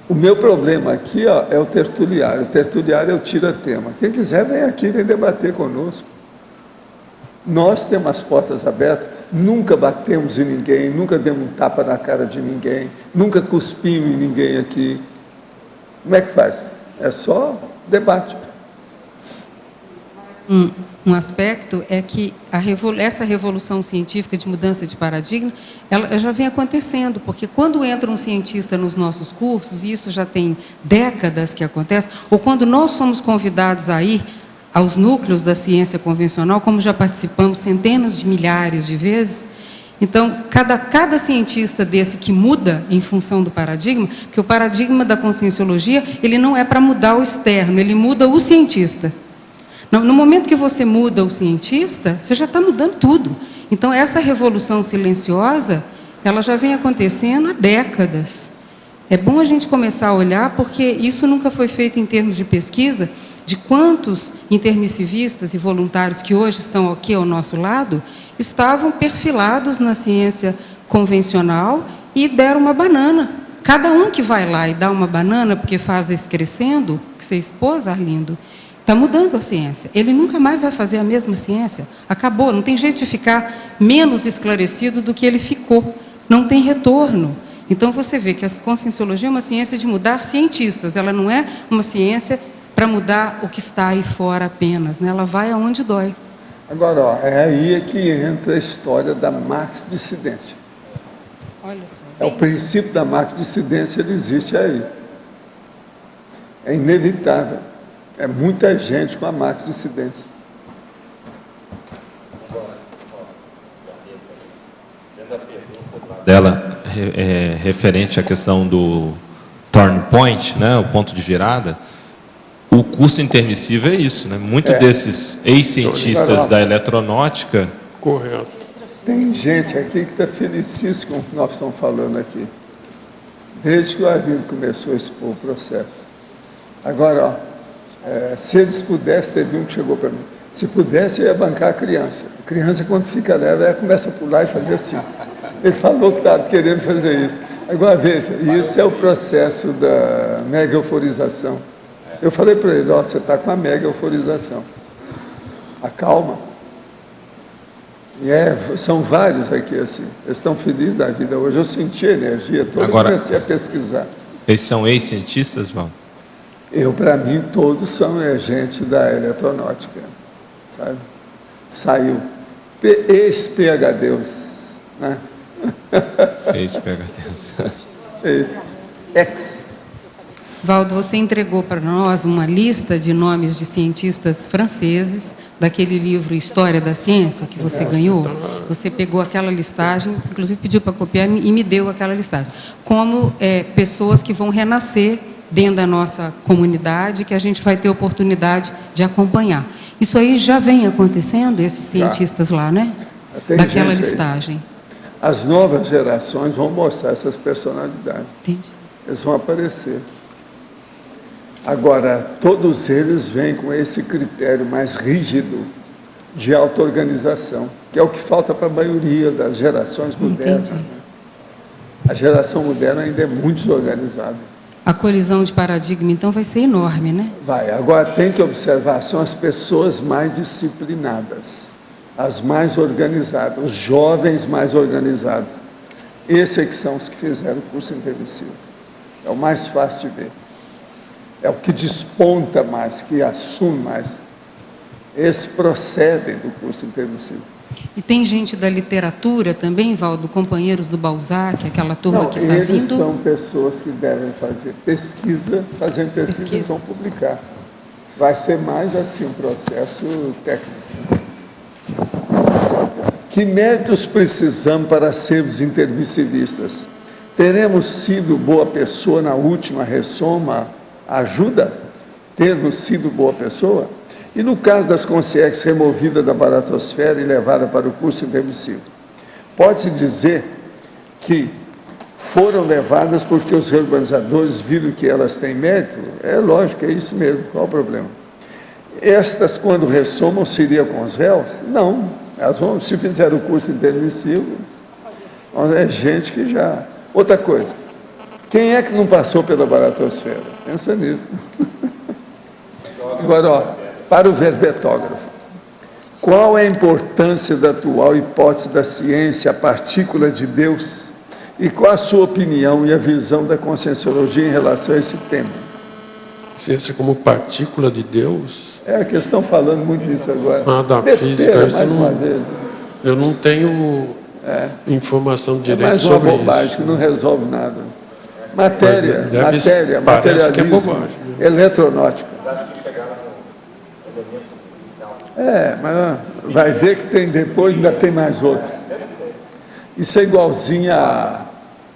O meu problema aqui, é o tertuliário. O tertuliário é o tira-tema. Quem quiser, vem aqui, vem debater conosco. Nós temos as portas abertas, nunca batemos em ninguém, nunca demos um tapa na cara de ninguém, nunca cuspimos em ninguém aqui. Como é que faz? É só debate. Um aspecto é que essa revolução científica de mudança de paradigma, ela já vem acontecendo, porque quando entra um cientista nos nossos cursos, e isso já tem décadas que acontece, ou quando nós somos convidados a ir aos núcleos da ciência convencional, como já participamos centenas de milhares de vezes, então, cada cientista desse que muda em função do paradigma, que o paradigma da conscienciologia, ele não é para mudar o externo, ele muda o cientista. No momento que você muda o cientista, você já está mudando tudo. Então, essa revolução silenciosa, ela já vem acontecendo há décadas. É bom a gente começar a olhar, porque isso nunca foi feito em termos de pesquisa, de quantos intermissivistas e voluntários que hoje estão aqui ao nosso lado, estavam perfilados na ciência convencional e deram uma banana. Cada um que vai lá e dá uma banana, porque faz esse crescendo, que você expôs, Arlindo, está mudando a ciência. Ele nunca mais vai fazer a mesma ciência. Acabou, não tem jeito de ficar menos esclarecido do que ele ficou. Não tem retorno. Então, você vê que a conscienciologia é uma ciência de mudar cientistas. Ela não é uma ciência para mudar o que está aí fora apenas, né? Ela vai aonde dói. Agora, é aí que entra a história da marx-dissidência. Olha só. É o princípio da marx-dissidência, ele existe aí. É inevitável. É muita gente com a marx-dissidência. Dela, referente à questão do turn point, né, o ponto de virada, o curso intermissivo é isso, né? Muitos desses ex-cientistas da eletronáutica... Correto. Tem gente aqui que está felicíssimo com o que nós estamos falando aqui. Desde que o Arlindo começou a expor o processo. Agora, se eles pudessem, teve um que chegou para mim, se pudesse, eu ia bancar a criança. A criança, quando fica leve, ela começa a pular e fazer assim. Ele falou que estava querendo fazer isso. Agora, veja, isso é o processo da mega euforização. Eu falei para ele: ó, você está com a mega euforização. Acalma. E são vários aqui, assim. Eles estão felizes da vida hoje. Eu senti a energia toda. Agora, comecei a pesquisar. Eles são ex-cientistas, Val? Para mim, todos são gente da eletronáutica, sabe? Saiu. Ex-PHDs, né? Ex-PHDs. Ex. Valdo, você entregou para nós uma lista de nomes de cientistas franceses, daquele livro História da Ciência, que você ganhou. Você pegou aquela listagem, inclusive pediu para copiar e me deu aquela listagem. Como pessoas que vão renascer dentro da nossa comunidade, que a gente vai ter oportunidade de acompanhar. Isso aí já vem acontecendo, esses cientistas lá, né? Daquela listagem. As novas gerações vão mostrar essas personalidades. Entendi. Eles vão aparecer. Agora, todos eles vêm com esse critério mais rígido de auto-organização, que é o que falta para a maioria das gerações modernas. Né? A geração moderna ainda é muito desorganizada. A colisão de paradigma, então, vai ser enorme, né? Vai. Agora, tem que observar, são as pessoas mais disciplinadas, as mais organizadas, os jovens mais organizados. Esses é que são os que fizeram o curso intermissivo. É o mais fácil de ver. É o que desponta mais, que assume mais. Esses procedem do curso intermissivo. E tem gente da literatura também, Valdo, companheiros do Balzac, aquela turma que está vindo? Eles são pessoas que devem fazer pesquisa, fazendo pesquisa vão publicar. Vai ser mais assim um processo técnico. Que méritos precisamos para sermos intermissivistas? Teremos sido boa pessoa na última ressoma? Ajuda termos sido boa pessoa? E no caso das consciências removidas da baratosfera e levadas para o curso intermissivo, pode-se dizer que foram levadas porque os organizadores viram que elas têm mérito? É lógico, é isso mesmo, qual o problema? Estas, quando ressomam, seriam com os réus? Não, elas vão, se fizeram o curso intermissivo, é gente que já... Outra coisa, quem é que não passou pela baratosfera? Pensa nisso. Agora, ó, para o verbetógrafo, qual é a importância da atual hipótese da ciência, a partícula de Deus, e qual a sua opinião e a visão da conscienciologia em relação a esse tema? Ciência como partícula de Deus? É, que estão falando muito nisso agora. Da Besteira, física, mais uma vez. Eu não tenho informação direta sobre isso. É mais uma bobagem que não resolve nada. Matéria, parece que é materialismo, bobagem. eletronáutica. Mas vai ver que tem depois, ainda tem mais outro. Isso é igualzinho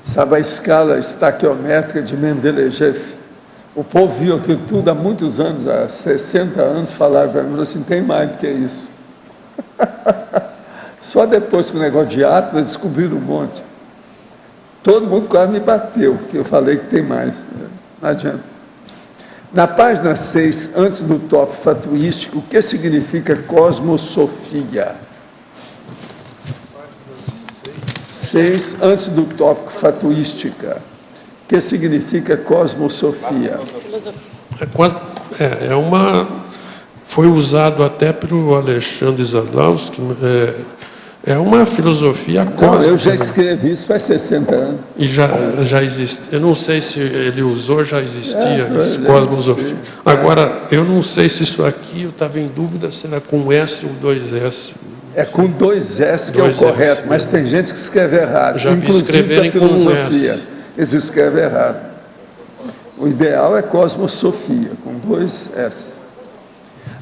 sabe, a escala estaquiométrica de Mendeleev. O povo viu aquilo tudo há muitos anos, há 60 anos, falaram para mim, assim, tem mais do que isso. Só depois que o negócio de átomos descobriram um monte. Todo mundo quase me bateu, porque eu falei que tem mais. Não adianta. Na página 6, antes do tópico fatuístico, o que significa cosmosofia? 6, antes do tópico fatuística. O que significa cosmosofia? Foi usado até pelo Alexandre Zadlowski, é uma filosofia cósmica. Não, eu já escrevi isso faz 60 anos. E já existe. Eu não sei se ele usou, já existia cosmosofia. Agora, eu não sei se isso aqui, eu estava em dúvida se era com S ou 2S. É com 2S que é o correto, mas tem gente que escreve errado. Já vi inclusive escreverem da com filosofia. S. Eles escrevem errado. O ideal é cosmosofia, com 2S.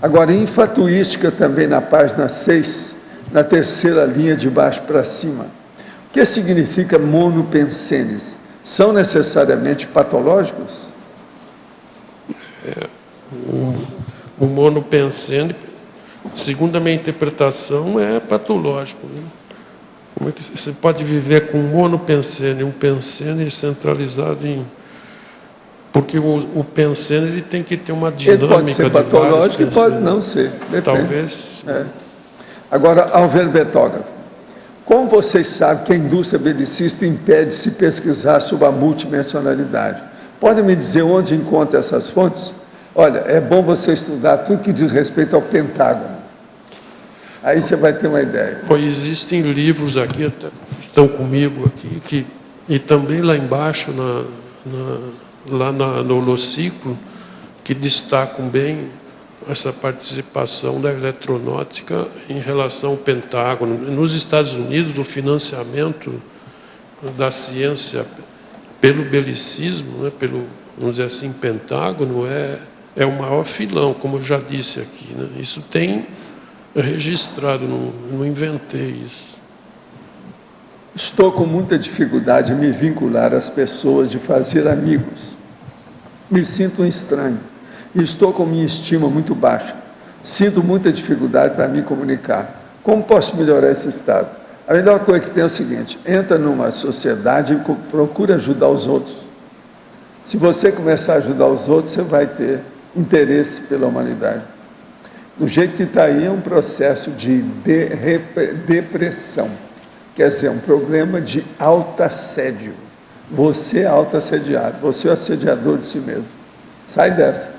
Agora, em fatuística, também na página 6, na terceira linha de baixo para cima. O que significa monopensenes? São necessariamente patológicos? O monopensene, segundo a minha interpretação, é patológico. Né? Como é que você pode viver com monopensene, um pensene centralizado em... Porque o pensene ele tem que ter uma dinâmica. Ele pode ser patológico e pode não ser. Depende. Talvez... Agora, ao verbetógrafo. Como vocês sabem que a indústria belicista impede se pesquisar sobre a multidimensionalidade? Podem me dizer onde encontra essas fontes? Olha, é bom você estudar tudo que diz respeito ao Pentágono. Aí você vai ter uma ideia. Existem livros aqui, até estão comigo aqui, e também lá embaixo, no Holociclo, que destacam bem essa participação da eletronáutica em relação ao Pentágono. Nos Estados Unidos, o financiamento da ciência pelo belicismo, né, pelo, vamos dizer assim, Pentágono, é o maior filão, como eu já disse aqui, né? Isso tem registrado, não inventei isso. Estou com muita dificuldade em me vincular às pessoas, de fazer amigos. Me sinto um estranho. E estou com minha estima muito baixa. Sinto muita dificuldade para me comunicar. Como posso melhorar esse estado? A melhor coisa que tem é o seguinte: entra numa sociedade e procura ajudar os outros. Se você começar a ajudar os outros, você vai ter interesse pela humanidade. Do jeito que está aí, é um processo de depressão. Quer dizer, um problema de autoassédio. Você é autoassediado, você é o assediador de si mesmo. Sai dessa.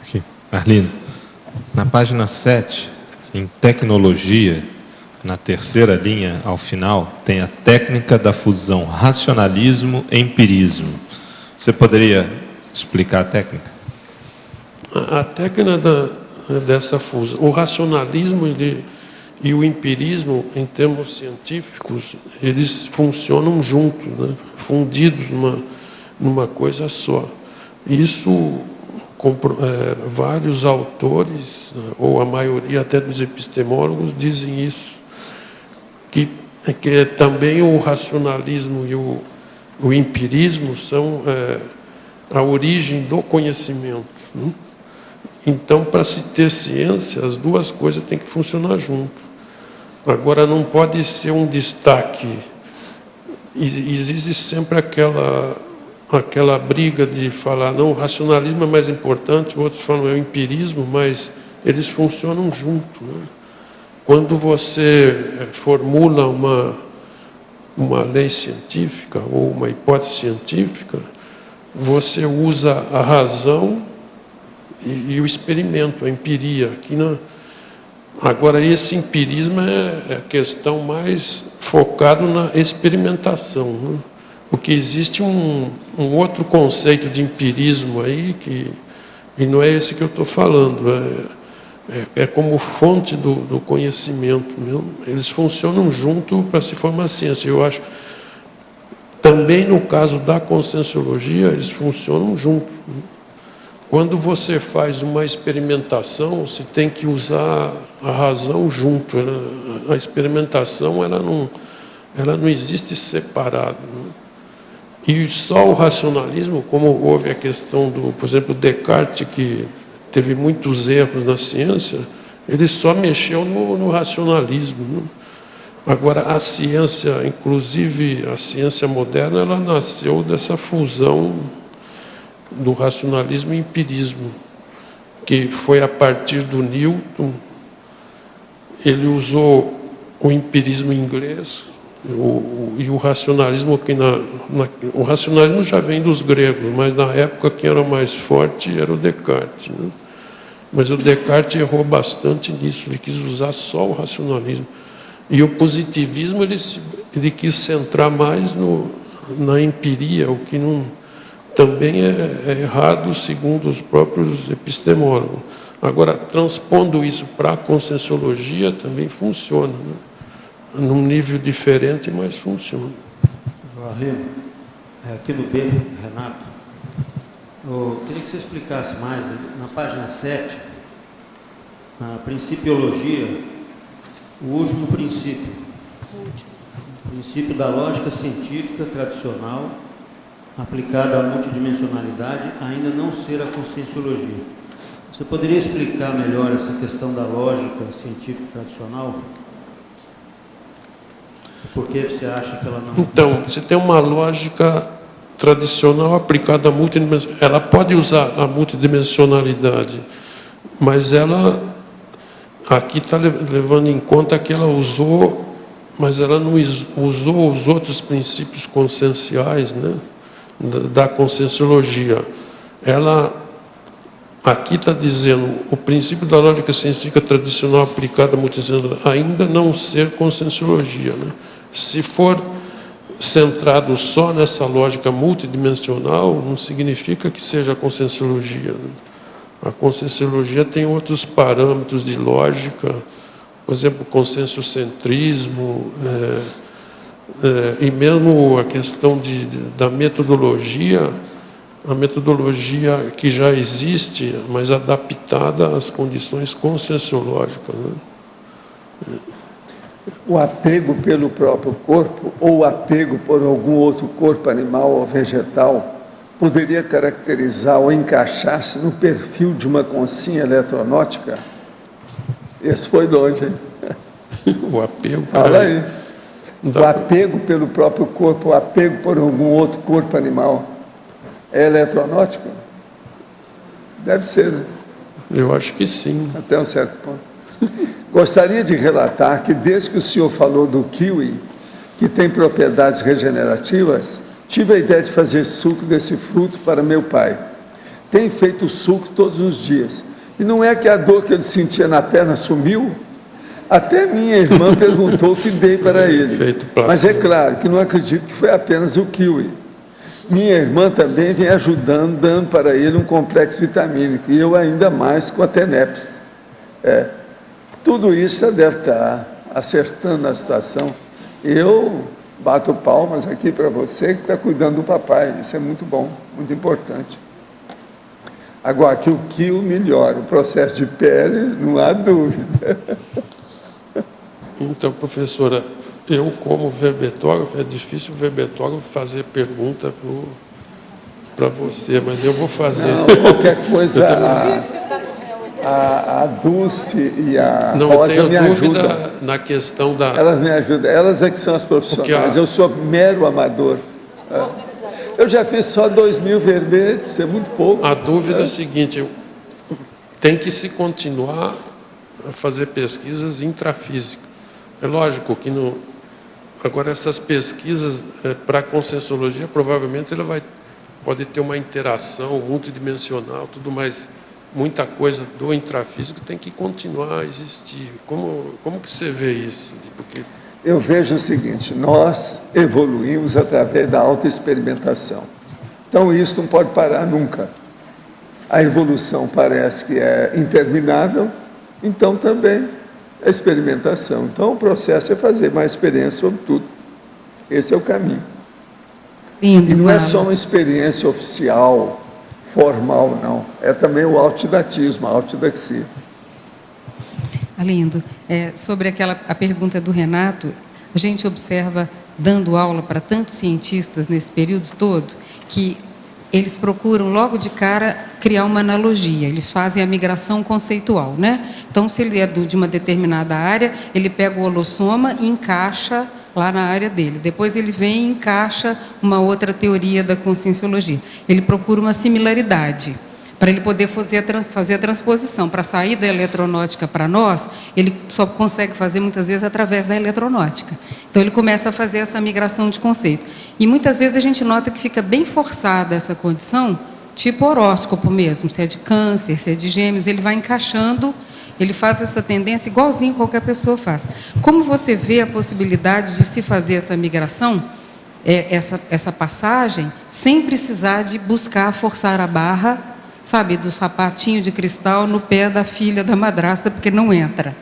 Aqui, Arlindo, na página 7, em tecnologia, na terceira linha ao final, tem a técnica da fusão racionalismo-empirismo. Você poderia explicar a técnica? A técnica dessa fusão, o racionalismo e o empirismo, em termos científicos, eles funcionam juntos, né? Fundidos numa coisa só. Isso, vários autores, ou a maioria até dos epistemólogos, dizem isso, que também o racionalismo e o empirismo são a origem do conhecimento, né? Então, para se ter ciência, as duas coisas têm que funcionar junto. Agora, não pode ser um destaque. Existe sempre aquela briga de falar, não, o racionalismo é mais importante, outros falam é o empirismo, mas eles funcionam junto, né? Quando você formula uma lei científica ou uma hipótese científica, você usa a razão e o experimento, a empiria. Agora, esse empirismo é a questão mais focada na experimentação, né? Porque existe um outro conceito de empirismo aí, e não é esse que eu estou falando, é como fonte do conhecimento mesmo. Eles funcionam junto para se formar ciência. Eu acho, também no caso da conscienciologia, eles funcionam junto, né? Quando você faz uma experimentação, você tem que usar a razão junto. A experimentação ela não existe separada, né? E só o racionalismo, como houve a questão por exemplo, Descartes, que teve muitos erros na ciência, ele só mexeu no racionalismo, né? Agora, a ciência, inclusive a ciência moderna, ela nasceu dessa fusão do racionalismo e empirismo, que foi a partir do Newton. Ele usou o empirismo inglês e o racionalismo, o racionalismo já vem dos gregos, mas na época quem era mais forte era o Descartes, né? Mas o Descartes errou bastante nisso, ele quis usar só o racionalismo. E o positivismo, ele quis centrar mais na empiria, o que também é errado segundo os próprios epistemólogos. Agora, transpondo isso para a conscienciologia também funciona, né? Num nível diferente, mas funciona. Arlindo, aqui no B, Renato, eu queria que você explicasse mais, na página 7, na principiologia, o último princípio. O princípio da lógica científica tradicional aplicada à multidimensionalidade, ainda não ser a conscienciologia. Você poderia explicar melhor essa questão da lógica científica tradicional? Por que você acha que ela não... Então, você tem uma lógica tradicional aplicada à multidimensionalidade. Ela pode usar a multidimensionalidade, mas ela aqui está levando em conta que ela usou, mas ela não usou os outros princípios conscienciais, né, da conscienciologia. Ela aqui está dizendo o princípio da lógica científica tradicional aplicada a multidimensional ainda não ser conscienciologia, né? Se for centrado só nessa lógica multidimensional, não significa que seja conscienciologia, né? A conscienciologia tem outros parâmetros de lógica, por exemplo, conscienciocentrismo, e mesmo a questão da metodologia, a metodologia que já existe, mas adaptada às condições conscienciológicas, né? O apego pelo próprio corpo ou o apego por algum outro corpo animal ou vegetal poderia caracterizar ou encaixar-se no perfil de uma consciência eletronótica? Esse foi longe, hein? O apego... Fala aí. O apego pelo próprio corpo, o apego por algum outro corpo animal é eletronótico? Deve ser, né? Eu acho que sim. Até um certo ponto. Gostaria de relatar que desde que o senhor falou do kiwi, que tem propriedades regenerativas, tive a ideia de fazer suco desse fruto para meu pai. Tem feito suco todos os dias. E não é que a dor que ele sentia na perna sumiu? Até minha irmã perguntou o que dei para ele. Mas é claro que não acredito que foi apenas o kiwi. Minha irmã também vem ajudando, dando para ele um complexo vitamínico, e eu ainda mais com a Teneps. Tudo isso já deve estar acertando a situação. Eu bato palmas aqui para você que está cuidando do papai. Isso é muito bom, muito importante. Agora, que o kiwi melhora o processo de pele, não há dúvida. Então, professora, eu como verbetógrafo, é difícil o verbetógrafo fazer pergunta para você, mas eu vou fazer. Não, qualquer coisa, a Dulce e a Rosa me ajudam. Na questão da... Elas me ajudam, elas é que são as profissionais, eu sou mero amador. Eu já fiz só 2.000 verbetes, é muito pouco. A dúvida é a seguinte, tem que se continuar a fazer pesquisas intrafísicas. É lógico que agora essas pesquisas para a conscienciologia, provavelmente ela pode ter uma interação multidimensional, tudo mais, muita coisa do intrafísico tem que continuar a existir. Como que você vê isso? Porque... Eu vejo o seguinte, nós evoluímos através da autoexperimentação. Então isso não pode parar nunca. A evolução parece que é interminável, então também a experimentação. Então o processo é fazer mais experiência sobre tudo. Esse é o caminho. Lindo, e não é só uma experiência oficial, formal, não. É também o autodidatismo, a autodidaxia. Lindo. Sobre a pergunta do Renato, a gente observa, dando aula para tantos cientistas nesse período todo, que eles procuram logo de cara criar uma analogia, eles fazem a migração conceitual, né? Então, se ele é de uma determinada área, ele pega o holossoma e encaixa lá na área dele. Depois ele vem e encaixa uma outra teoria da conscienciologia. Ele procura uma similaridade, para ele poder fazer a transposição. Para sair da eletronáutica para nós, ele só consegue fazer muitas vezes através da eletronáutica. Então ele começa a fazer essa migração de conceito. E muitas vezes a gente nota que fica bem forçada essa condição, tipo horóscopo mesmo, se é de câncer, se é de gêmeos, ele vai encaixando, ele faz essa tendência igualzinho qualquer pessoa faz. Como você vê a possibilidade de se fazer essa migração, essa passagem, sem precisar de buscar forçar a barra, sabe, do sapatinho de cristal no pé da filha da madrasta, porque não entra.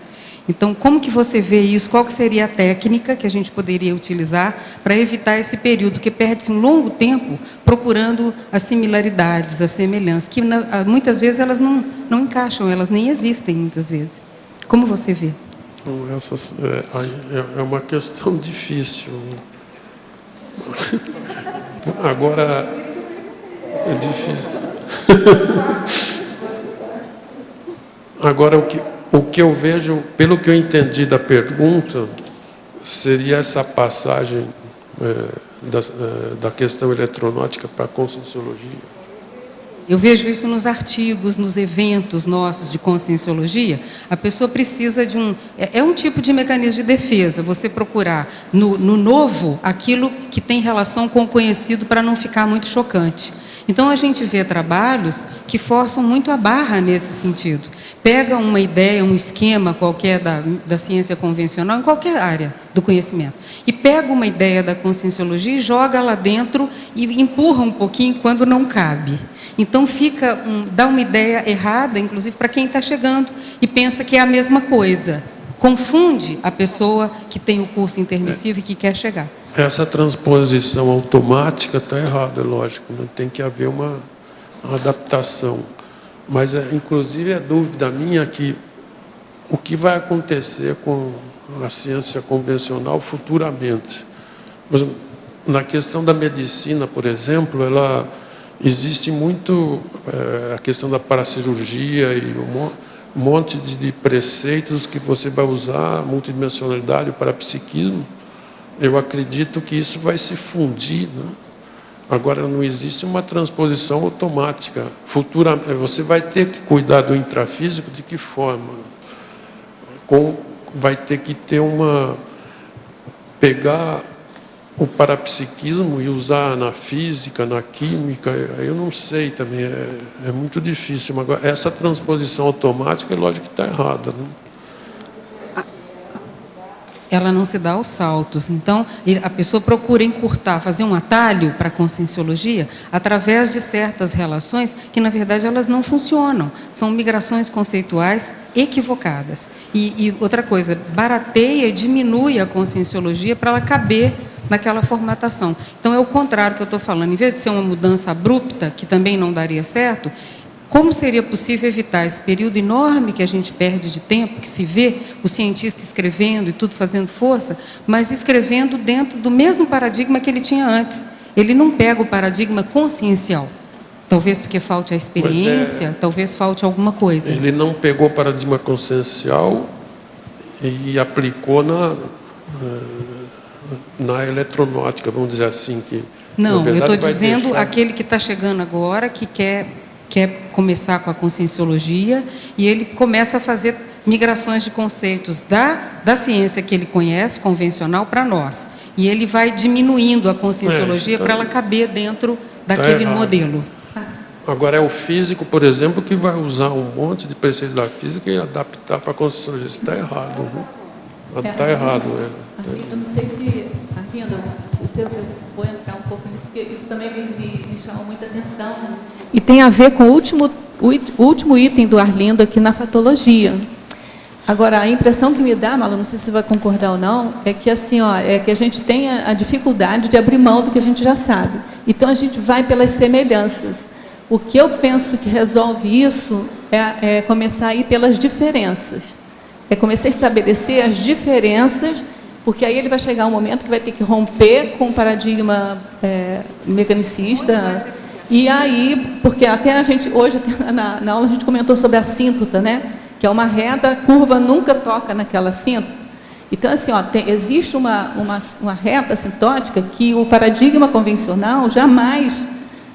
Então, como que você vê isso? Qual que seria a técnica que a gente poderia utilizar para evitar esse período que perde-se um longo tempo procurando as similaridades, as semelhanças, que muitas vezes elas não encaixam, elas nem existem muitas vezes. Como você vê? É uma questão difícil. Agora, é difícil. Agora, o que eu vejo, pelo que eu entendi da pergunta, seria essa passagem da questão eletronáutica para a conscienciologia. Eu vejo isso nos artigos, nos eventos nossos de conscienciologia. A pessoa precisa de um tipo de mecanismo de defesa, você procurar no novo aquilo que tem relação com o conhecido para não ficar muito chocante. Então, a gente vê trabalhos que forçam muito a barra nesse sentido. Pega uma ideia, um esquema qualquer da ciência convencional, em qualquer área do conhecimento, e pega uma ideia da conscienciologia e joga lá dentro e empurra um pouquinho quando não cabe. Então, dá uma ideia errada, inclusive, para quem está chegando e pensa que é a mesma coisa. Confunde a pessoa que tem o curso intermissivo e que quer chegar. Essa transposição automática está errada, é lógico, né? Tem que haver uma adaptação. Mas, inclusive, a dúvida minha é que o que vai acontecer com a ciência convencional futuramente. Mas, na questão da medicina, por exemplo, existe muito a questão da paracirurgia e um monte de preceitos que você vai usar, multidimensionalidade, o parapsiquismo. Eu acredito que isso vai se fundir, né? Agora, não existe uma transposição automática. Futuramente, você vai ter que cuidar do intrafísico de que forma? Vai ter que ter pegar o parapsiquismo e usar na física, na química, eu não sei também, é muito difícil. Mas agora, essa transposição automática, é lógico que está errada, né? Ela não se dá aos saltos. Então, a pessoa procura encurtar, fazer um atalho para a conscienciologia através de certas relações que, na verdade, elas não funcionam. São migrações conceituais equivocadas. E outra coisa, barateia e diminui a conscienciologia para ela caber naquela formatação. Então, é o contrário que eu estou falando. Em vez de ser uma mudança abrupta, que também não daria certo, como seria possível evitar esse período enorme que a gente perde de tempo, que se vê o cientista escrevendo e tudo fazendo força, mas escrevendo dentro do mesmo paradigma que ele tinha antes. Ele não pega o paradigma consciencial. Talvez porque falte a experiência, talvez falte alguma coisa. Ele não pegou o paradigma consciencial e aplicou na eletronáutica, vamos dizer assim. Não, eu estou dizendo aquele que está chegando agora, que quer começar com a conscienciologia, e ele começa a fazer migrações de conceitos da ciência que ele conhece, convencional, para nós. E ele vai diminuindo a conscienciologia para ela caber dentro daquele modelo. Agora, é o físico, por exemplo, que vai usar um monte de preceitos da física e adaptar para a conscienciologia. Isso está errado, né? Está errado, né? Eu não sei se, Arlindo, eu vou entrar um pouco nisso, porque isso também me chamou muita atenção, né? E tem a ver com o último item do Arlindo aqui na fatologia. Agora, a impressão que me dá, Malu, não sei se você vai concordar ou não, é que assim, é que a gente tem a dificuldade de abrir mão do que a gente já sabe. Então, a gente vai pelas semelhanças. O que eu penso que resolve isso é começar a ir pelas diferenças. É começar a estabelecer as diferenças, porque aí ele vai chegar um momento que vai ter que romper com o paradigma mecanicista. E aí, porque até a gente, hoje, na aula, a gente comentou sobre a assíntota, né? Que é uma reta, a curva nunca toca naquela assíntota. Então, assim, existe uma reta assintótica que o paradigma convencional jamais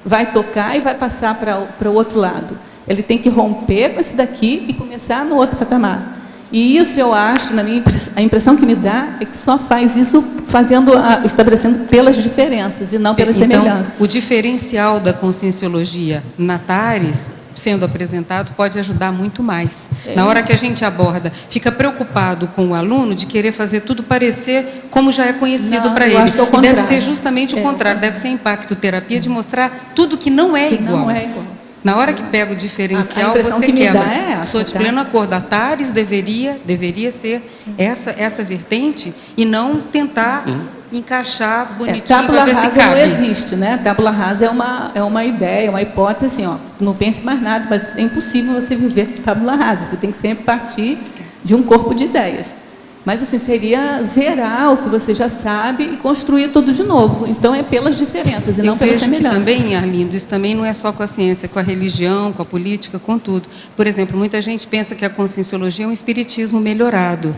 vai tocar e vai passar para o outro lado. Ele tem que romper com esse daqui e começar no outro patamar. E isso, eu acho, a impressão que me dá é que só faz isso estabelecendo pelas diferenças e não pelas semelhanças. O diferencial da conscienciologia na TARES, sendo apresentado, pode ajudar muito mais. Na hora que a gente aborda, fica preocupado com o aluno de querer fazer tudo parecer como já é conhecido para ele. E deve ser justamente o contrário, deve ser impacto terapia de mostrar tudo que não é igual. Não é igual. Na hora que pega o diferencial, você quebra. Sou de pleno acordo. A TARES deveria ser essa vertente e não tentar encaixar bonitinho para ver se cabe. Tábula rasa não existe, né? Tábula rasa é uma ideia, uma hipótese assim, não pense mais nada, mas é impossível você viver tábula rasa. Você tem que sempre partir de um corpo de ideias. Mas, assim, seria zerar o que você já sabe e construir tudo de novo. Então, é pelas diferenças e não pelas semelhanças. Também, Arlindo, isso também não é só com a ciência, com a religião, com a política, com tudo. Por exemplo, muita gente pensa que a conscienciologia é um espiritismo melhorado.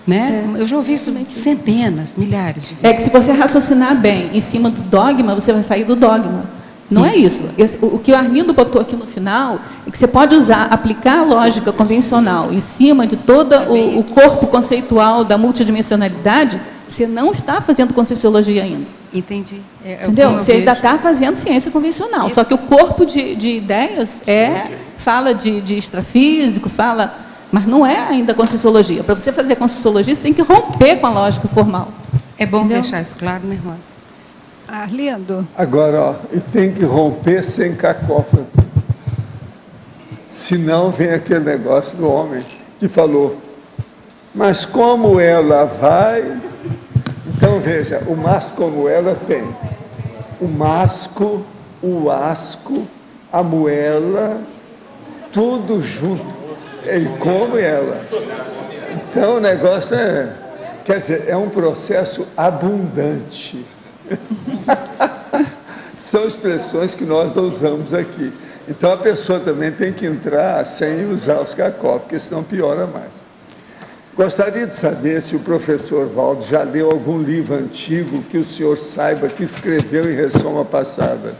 Né? Eu já ouvi isso centenas, milhares de vezes. É que se você raciocinar bem em cima do dogma, você vai sair do dogma. Não é isso. O que o Arlindo botou aqui no final é que você pode aplicar a lógica convencional em cima de todo o corpo conceitual da multidimensionalidade, você não está fazendo conscienciologia ainda. Entendi. Entendeu? Você ainda está fazendo ciência convencional, só que o corpo de ideias fala de extrafísico, mas não é ainda Conscienciologia. Para você fazer Conscienciologia, você tem que romper com a lógica formal. É bom deixar isso claro, né, Rosa? Arlindo. Agora, ó, e tem que romper sem cacófago. Senão vem aquele negócio do homem que falou, mas como ela vai... Então, veja, o mas como ela tem o masco, o asco, a moela, tudo junto. E como ela. Então, o negócio quer dizer, é um processo abundante. São expressões que nós não usamos aqui. Então, a pessoa também tem que entrar sem usar os cacó, porque senão piora mais. Gostaria de saber se o professor Valdo já leu algum livro antigo que o senhor saiba que escreveu em ressoma passada.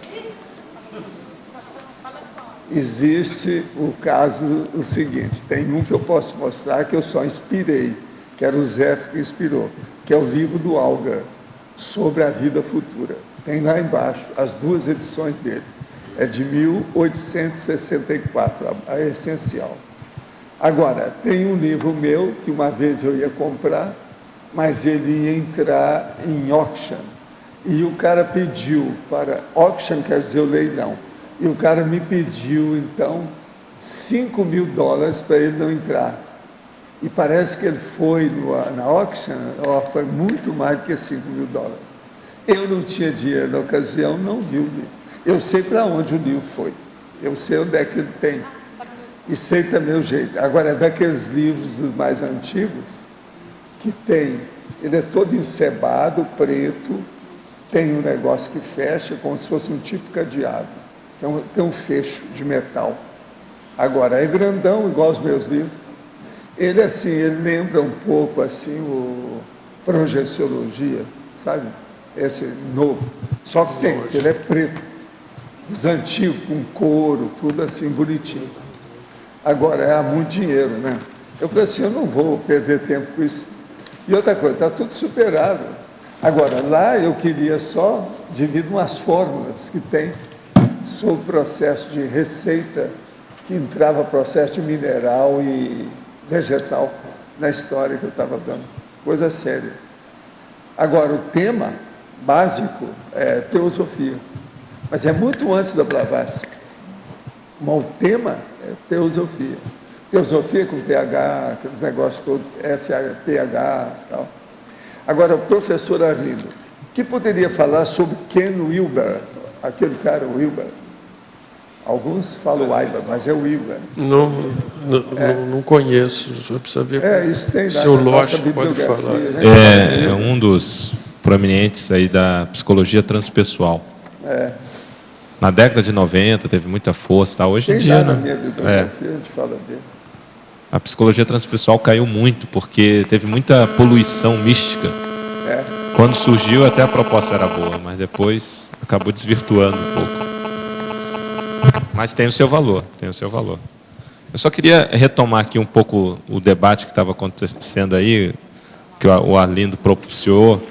Existe o caso o seguinte, tem um que eu posso mostrar que eu só inspirei, que era o Zé que inspirou, que é o livro do Algar, sobre a vida futura. Tem lá embaixo as 2 edições dele. É de 1864, a essencial. Agora, tem um livro meu, que uma vez eu ia comprar, mas ele ia entrar em auction. E o cara pediu para... Auction quer dizer o leilão. E o cara me pediu, então, $5.000 para ele não entrar. E parece que ele foi na auction, foi muito mais do que $5.000. Eu não tinha dinheiro na ocasião, não vi o livro. Eu sei para onde o livro foi. Eu sei onde é que ele tem. E sei também o jeito. Agora, é daqueles livros dos mais antigos, que tem, ele é todo encebado, preto, tem um negócio que fecha, como se fosse um tipo cadeado. Tem um fecho de metal. Agora, é grandão, igual os meus livros. Ele, assim, ele lembra um pouco, assim, o Projeciologia, sabe? Esse novo. Só que tem, ele é preto. Dos antigos, com couro, tudo assim, bonitinho. Agora, é muito dinheiro, né? Eu falei assim, eu não vou perder tempo com isso. E outra coisa, está tudo superado. Agora, lá eu queria só dividir umas fórmulas que tem sobre o processo de receita, que entrava processo de mineral e vegetal na história que eu estava dando. Coisa séria. Agora, o tema básico é teosofia. Mas é muito antes da Blavatsky. Mas o tema é teosofia. Teosofia com TH, aqueles negócios todos, PH e tal. Agora, o professor Arlindo, que poderia falar sobre Ken Wilber, aquele cara, o Wilber? Alguns falam Wilber, mas é o Wilber. Não conheço, só precisa ver. Isso tem se o Lógico pode falar. É um dos proeminentes aí da psicologia transpessoal. Na década de 90 teve muita força, tá? Hoje em dia, na minha bibliografia, a gente fala dele. A psicologia transpessoal caiu muito, porque teve muita poluição mística. Quando surgiu, até a proposta era boa, mas depois acabou desvirtuando um pouco. Mas tem o seu valor, tem o seu valor. Eu só queria retomar aqui um pouco o debate que estava acontecendo aí, que o Arlindo propiciou,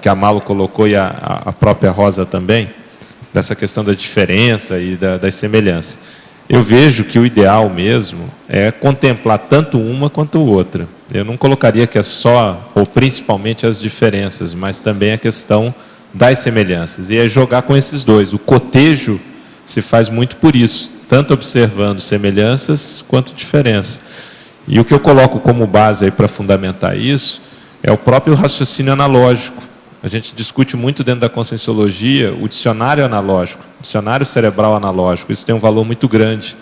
que a Malo colocou e a própria Rosa também, dessa questão da diferença e das semelhanças. Eu vejo que o ideal mesmo é contemplar tanto uma quanto outra. Eu não colocaria que é só, ou principalmente, as diferenças, mas também a questão das semelhanças. E é jogar com esses dois. O cotejo se faz muito por isso, tanto observando semelhanças quanto diferenças. E o que eu coloco como base aí para fundamentar isso é o próprio raciocínio analógico. A gente discute muito dentro da conscienciologia o dicionário analógico, o dicionário cerebral analógico. Isso tem um valor muito grande.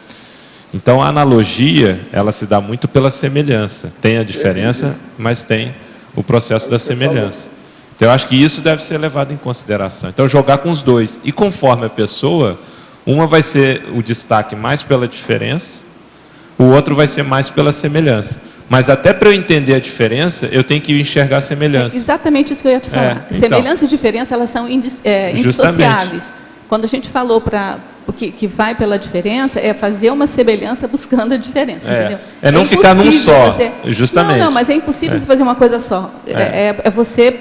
Então, a analogia, ela se dá muito pela semelhança. Tem a diferença, mas tem o processo da semelhança. Então, eu acho que isso deve ser levado em consideração. Então, jogar com os dois. E conforme a pessoa, uma vai ser o destaque mais pela diferença, o outro vai ser mais pela semelhança. Mas até para eu entender a diferença, eu tenho que enxergar a semelhança. Exatamente isso que eu ia te falar. Então, Semelhança e diferença, elas são indissociáveis. Quando a gente falou que vai pela diferença, é fazer uma semelhança buscando a diferença. Entendeu? É não ficar num só, justamente. Não, mas é impossível você fazer uma coisa só. É você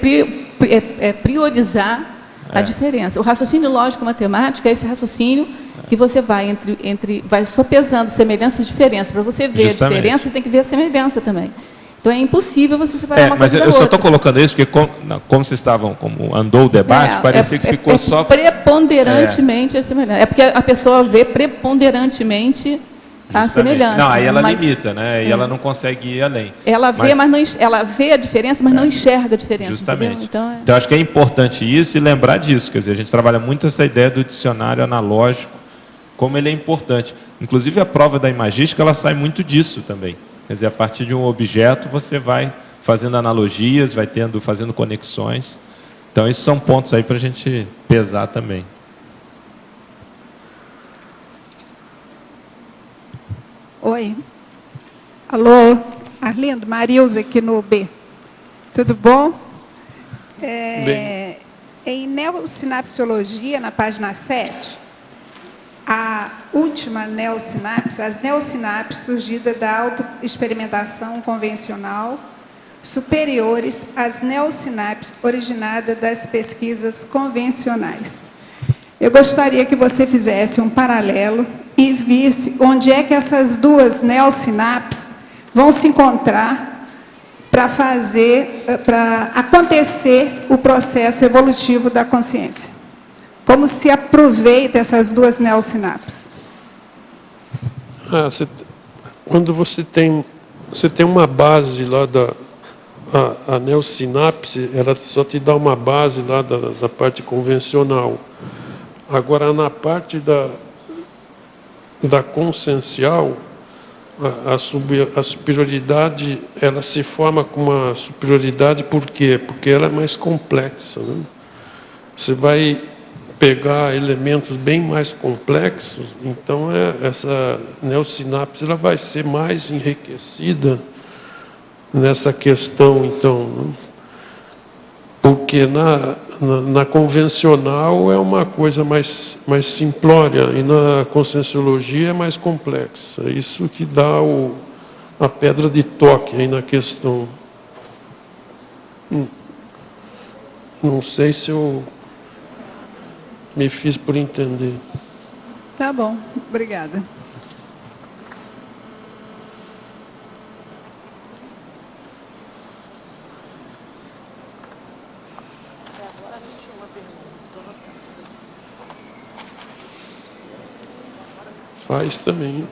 priorizar a diferença. O raciocínio lógico-matemático é esse raciocínio que você vai vai sopesando semelhança e diferença. Para você ver Justamente. a diferença, você tem que ver a semelhança também. Então, é impossível você separar uma Mas coisa da eu só outra. estou colocando isso porque, como vocês estavam, como andou o debate, parecia que ficou só... Preponderantemente a semelhança. É porque a pessoa vê preponderantemente a semelhança. Não, aí ela mas limita, né? E ela não consegue ir além. ela vê, ela vê a diferença, mas não enxerga a diferença. Justamente. Entendeu? Então, acho que é importante isso e lembrar disso. Quer dizer, a gente trabalha muito essa ideia do dicionário analógico, como ele é importante. Inclusive, a prova da imagística, ela sai muito disso também. Quer dizer, a partir de um objeto, você vai fazendo analogias, vai fazendo conexões. Então, esses são pontos aí para a gente pesar também. Oi. Alô, Arlindo, Marilza aqui no B. Tudo bom? Bem. Em neossinapsiologia, na página 7, a última neossinapse, as neossinapses surgidas da autoexperimentação convencional, superiores às neossinapses originadas das pesquisas convencionais. Eu gostaria que você fizesse um paralelo e visse onde é que essas duas neossinapses vão se encontrar para acontecer o processo evolutivo da consciência. Como se aproveita essas duas neossinapses? Quando você tem uma base lá a neossinapse, ela só te dá uma base lá da parte convencional. Agora, na parte da consciencial, a superioridade, ela se forma com uma superioridade, por quê? Porque ela é mais complexa, né? Você vai pegar elementos bem mais complexos, então essa neossinapse ela vai ser mais enriquecida nessa questão, então, né? Porque na convencional é uma coisa mais simplória e na conscienciologia é mais complexa. É isso que dá a pedra de toque aí na questão. Não sei se eu me fiz por entender. Tá bom, obrigada. Faz também.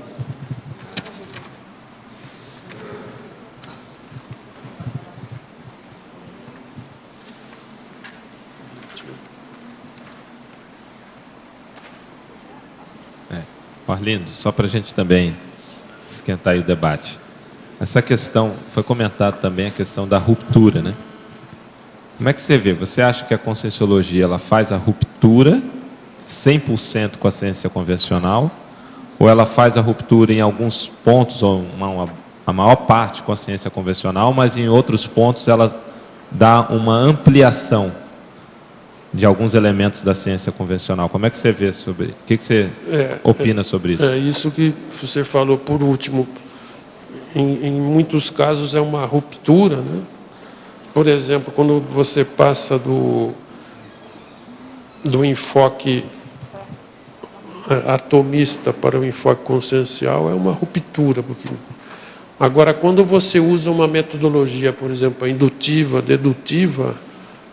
Arlindo, só para a gente também esquentar aí o debate. Essa questão, foi comentado também a questão da ruptura, né? Como é que você vê? Você acha que a conscienciologia ela faz a ruptura 100% com a ciência convencional? Ou ela faz a ruptura em alguns pontos, ou a maior parte com a ciência convencional, mas em outros pontos ela dá uma ampliação de alguns elementos da ciência convencional? Como é que você vê sobre... O que você opina sobre isso? É isso que você falou por último. Em muitos casos é uma ruptura, né? Por exemplo, quando você passa do enfoque atomista para o enfoque consciencial, é uma ruptura. Porque... Agora, quando você usa uma metodologia, por exemplo, indutiva, dedutiva,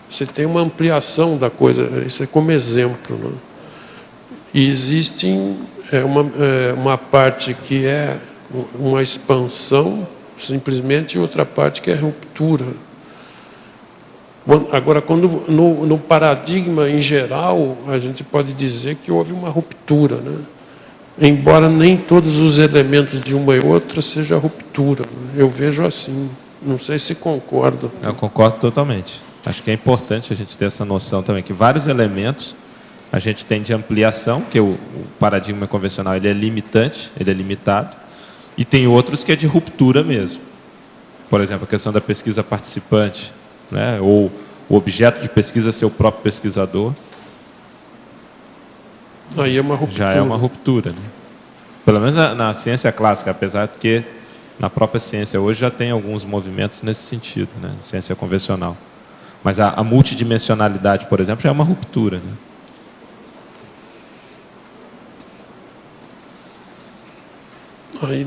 você tem uma ampliação da coisa. Isso é como exemplo, né? E existe uma parte que é uma expansão, simplesmente, e outra parte que é ruptura. Agora, quando no paradigma em geral, a gente pode dizer que houve uma ruptura, né? Embora nem todos os elementos de uma e outra seja ruptura. Eu vejo assim. Não sei se concordo. Eu concordo totalmente. Acho que é importante a gente ter essa noção também, que vários elementos a gente tem de ampliação, que o paradigma convencional ele é limitante, ele é limitado, e tem outros que é de ruptura mesmo. Por exemplo, a questão da pesquisa participante, né? Ou o objeto de pesquisa ser o próprio pesquisador. Aí é uma ruptura. Já é uma ruptura, né? Pelo menos na ciência clássica, apesar de que na própria ciência hoje já tem alguns movimentos nesse sentido, né? Ciência convencional. Mas a multidimensionalidade, por exemplo, já é uma ruptura, né? Aí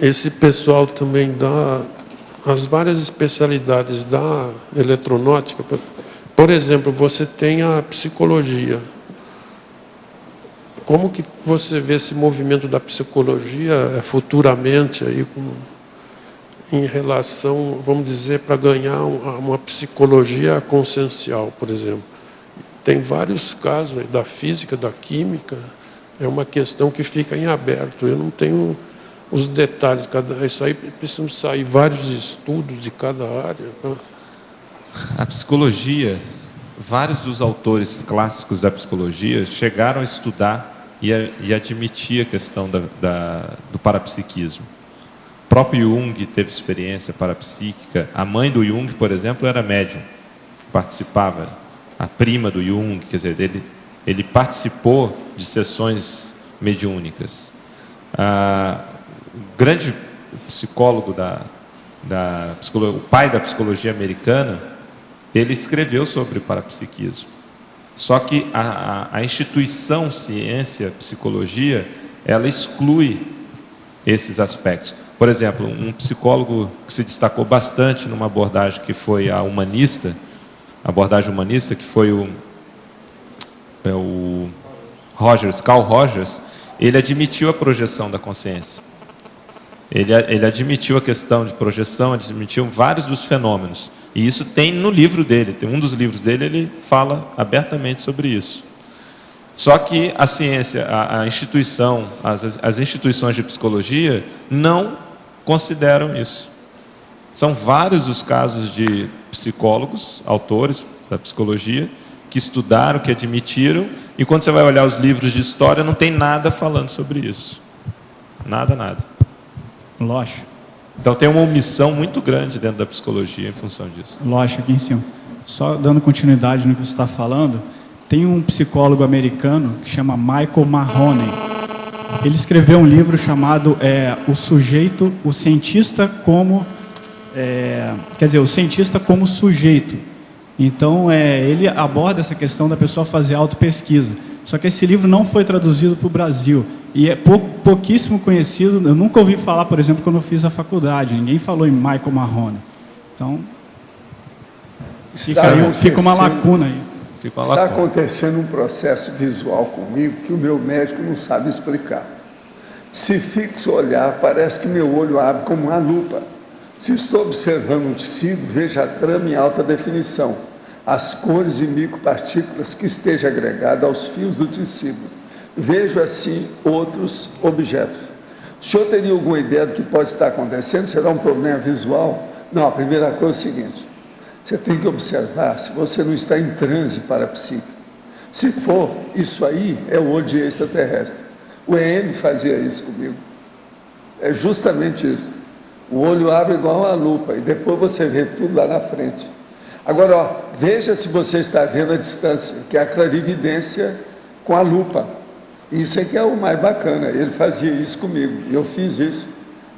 esse pessoal também dá as várias especialidades da eletronôtica. Por exemplo, você tem a psicologia. Como que você vê esse movimento da psicologia futuramente aí em relação, vamos dizer, para ganhar uma psicologia consciencial, por exemplo? Tem vários casos aí da física, da química. É uma questão que fica em aberto. Eu não tenho os detalhes. Isso aí precisam sair vários estudos de cada área. A psicologia, vários dos autores clássicos da psicologia chegaram a estudar e admitir a questão do parapsiquismo. O próprio Jung teve experiência parapsíquica. A mãe do Jung, por exemplo, era médium, participava. A prima do Jung, quer dizer, ele participou de sessões mediúnicas. O grande psicólogo da psicologia, o pai da psicologia americana, ele escreveu sobre parapsiquismo. Só que a instituição ciência, psicologia, ela exclui esses aspectos. Por exemplo, um psicólogo que se destacou bastante numa abordagem que foi a abordagem humanista, que foi o Carl Rogers, ele admitiu a projeção da consciência. Ele admitiu a questão de projeção, admitiu vários dos fenômenos. E isso tem no livro dele, tem um dos livros dele, ele fala abertamente sobre isso. Só que a ciência, a instituição, as instituições de psicologia não consideram isso. São vários os casos de psicólogos, autores da psicologia, que estudaram, que admitiram, e quando você vai olhar os livros de história, não tem nada falando sobre isso. Nada. Lógico. Então tem uma omissão muito grande dentro da psicologia em função disso. Lógico, aqui em cima. Só dando continuidade no que você está falando, tem um psicólogo americano que chama Michael Mahoney. Ele escreveu um livro chamado O Cientista como sujeito. Então, ele aborda essa questão da pessoa fazer autopesquisa. Só que esse livro não foi traduzido para o Brasil. E é pouquíssimo conhecido. Eu nunca ouvi falar, por exemplo, quando eu fiz a faculdade. Ninguém falou em Michael Mahoney. Então, fica uma lacuna aí. Está acontecendo um processo visual comigo que o meu médico não sabe explicar. Se fixo o olhar, parece que meu olho abre como uma lupa. Se estou observando um tecido, veja a trama em alta definição, as cores e micropartículas que esteja agregada aos fios do tecido. Vejo assim outros objetos. O senhor teria alguma ideia do que pode estar acontecendo? Será um problema visual? Não, a primeira coisa é o seguinte: você tem que observar se você não está em transe parapsíquico. Se for, isso aí é o olho de extraterrestre. O EM fazia isso comigo. É justamente isso. O olho abre igual uma lupa e depois você vê tudo lá na frente. Agora, veja se você está vendo a distância, que é a clarividência com a lupa. Isso é que é o mais bacana. Ele fazia isso comigo. E eu fiz isso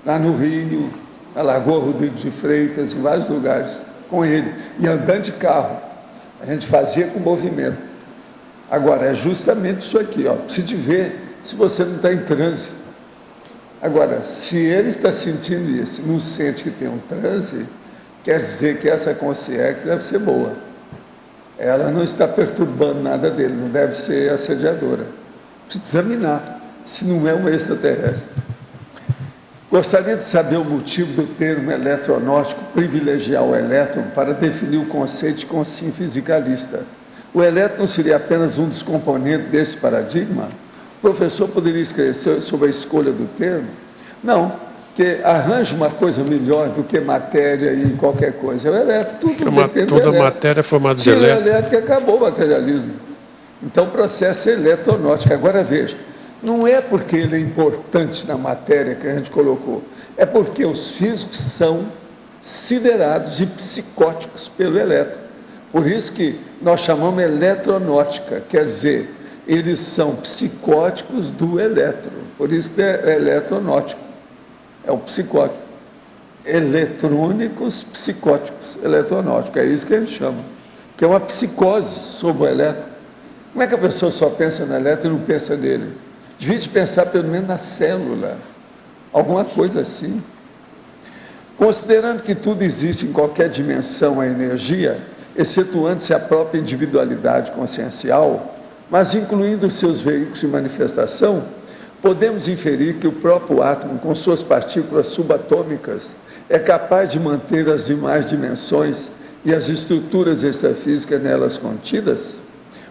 lá no Rio, na Lagoa Rodrigo de Freitas, em vários lugares, com ele. E andando de carro. A gente fazia com movimento. Agora, é justamente isso aqui, ó. Precisa de ver se você não está em transe. Agora, se ele está sentindo isso, não sente que tem um transe, quer dizer que essa consciência deve ser boa. Ela não está perturbando nada dele, não deve ser assediadora. Precisa examinar se não é um extraterrestre. Gostaria de saber o motivo do termo eletronótico privilegiar o elétron para definir o conceito de consciência fisicalista. O elétron seria apenas um dos componentes desse paradigma? O professor poderia esclarecer sobre a escolha do termo? Não, porque arranja uma coisa melhor do que matéria e qualquer coisa. O elétron, tudo depende do elétron. Toda matéria é formada de elétron. elétron. Elétrica acabou o materialismo. Então, o processo é eletronótico. Agora, veja, não é porque ele é importante na matéria que a gente colocou, é porque os físicos são siderados e psicóticos pelo elétron. Por isso que nós chamamos eletronótica, quer dizer, eles são psicóticos do elétron, por isso que é eletronótico, é o psicótico. eletrônicos psicóticos, eletronóticos, é isso que a gente chama, que é uma psicose sobre o elétron. Como é que a pessoa só pensa no elétron e não pensa nele? Devia de pensar pelo menos na célula, alguma coisa assim. Considerando que tudo existe em qualquer dimensão a energia, excetuando-se a própria individualidade consciencial, mas incluindo seus veículos de manifestação, podemos inferir que o próprio átomo, com suas partículas subatômicas, é capaz de manter as demais dimensões e as estruturas extrafísicas nelas contidas?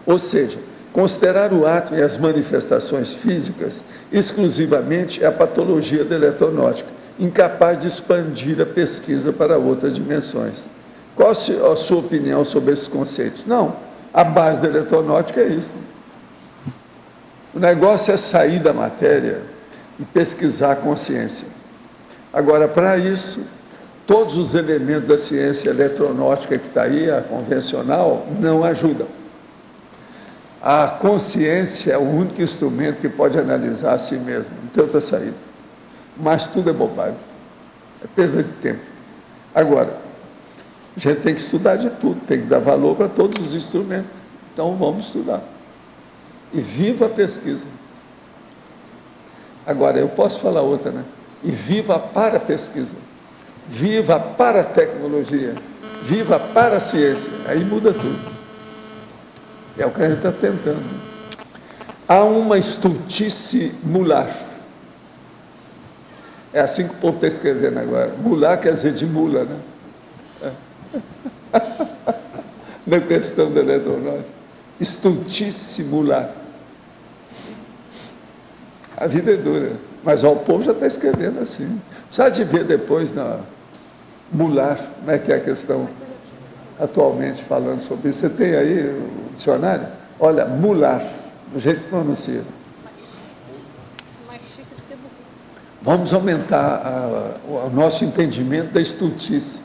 Ou seja, considerar o átomo e as manifestações físicas exclusivamente é a patologia da eletronáutica, incapaz de expandir a pesquisa para outras dimensões. Qual a sua opinião sobre esses conceitos? Não, a base da eletronáutica é isso. O negócio é sair da matéria e pesquisar a consciência. Agora, para isso, todos os elementos da ciência eletronáutica que está aí, a convencional, não ajudam. A consciência é o único instrumento que pode analisar a si mesmo, não tem outra saída. Mas tudo é bobagem, é perda de tempo. Agora, a gente tem que estudar de tudo, tem que dar valor para todos os instrumentos. Então, vamos estudar. E viva a pesquisa. Agora, eu posso falar outra, né? E viva para a pesquisa. Viva para a tecnologia. Viva para a ciência. Aí muda tudo. É o que a gente está tentando. Há uma estultice mular. É assim que o povo está escrevendo agora. Mular quer dizer de mula, né? Na questão da eletronáutica. Estultice mular. A vida é dura, mas ó, o povo já está escrevendo assim. Precisa de ver depois na mular, como é que é a questão atualmente falando sobre isso. Você tem aí o dicionário? Olha, mular, do jeito que pronuncia. Vamos aumentar o nosso entendimento da estultice.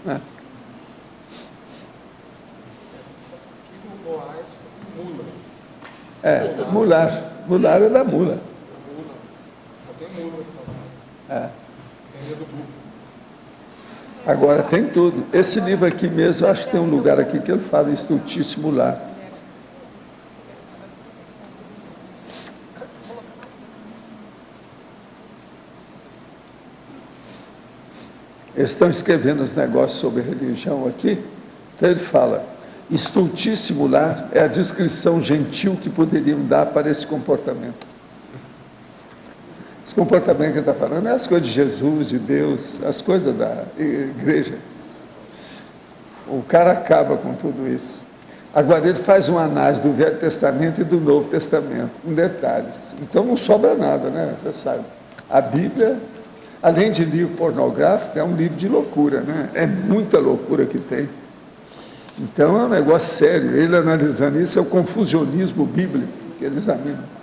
Né? Mular. Mular é da mula. É. Agora tem tudo. Esse livro aqui mesmo, eu acho que tem um lugar aqui que ele fala estultice mular. Eles estão escrevendo os negócios sobre religião aqui, então ele fala: estultice mular é a descrição gentil que poderiam dar para esse comportamento. Esse comportamento que ele está falando é as coisas de Jesus, de Deus, as coisas da igreja. O cara acaba com tudo isso. Agora ele faz uma análise do Velho Testamento e do Novo Testamento, com detalhes. Então não sobra nada, né? Você sabe. A Bíblia, além de livro pornográfico, é um livro de loucura, né? É muita loucura que tem. Então é um negócio sério. Ele analisando isso, é o confusionismo bíblico que ele examina.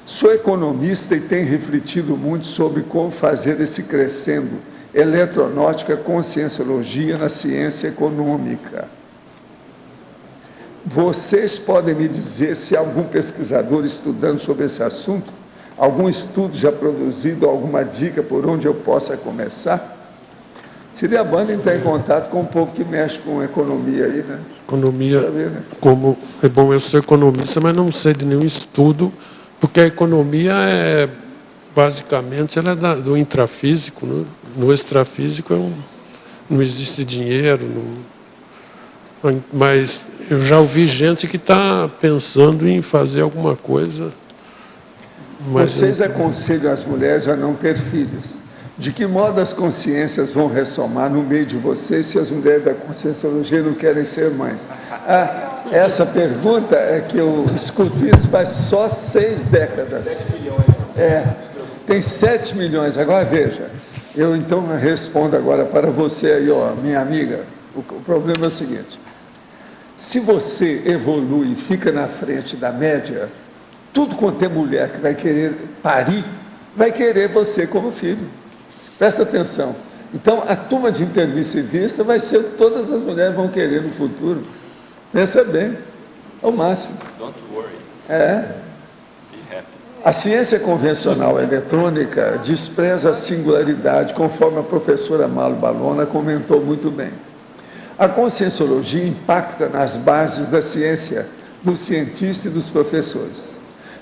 Sou economista e tenho refletido muito sobre como fazer esse crescendo eletronáutica, conscienciologia na ciência econômica. Vocês podem me dizer se há algum pesquisador estudando sobre esse assunto, algum estudo já produzido, alguma dica por onde eu possa começar? Seria bom entrar em contato com o povo que mexe com economia aí, né? Economia, ver, né? como é bom, eu sou economista, mas não sei de nenhum estudo, porque a economia é, basicamente, ela é do intrafísico, né? No extrafísico não existe dinheiro, mas eu já ouvi gente que está pensando em fazer alguma coisa. Mas vocês aconselham as mulheres a não ter filhos? De que modo as consciências vão ressomar no meio de vocês se as mulheres da conscienciologia não querem ser mães? Essa pergunta é que eu escuto isso faz só 6 décadas. 7 milhões. Tem 7 milhões. Agora veja, eu então respondo agora para você aí, ó, minha amiga. O problema é o seguinte: se você evolui e fica na frente da média, tudo quanto é mulher que vai querer parir, vai querer você como filho. Presta atenção. Então, a turma de intermissivista vai ser o que todas as mulheres vão querer no futuro. Pensa bem. É o máximo. Don't worry. É. Be happy. A ciência convencional eletrônica despreza a singularidade, conforme a professora Malo Balona comentou muito bem. A conscienciologia impacta nas bases da ciência, dos cientistas e dos professores.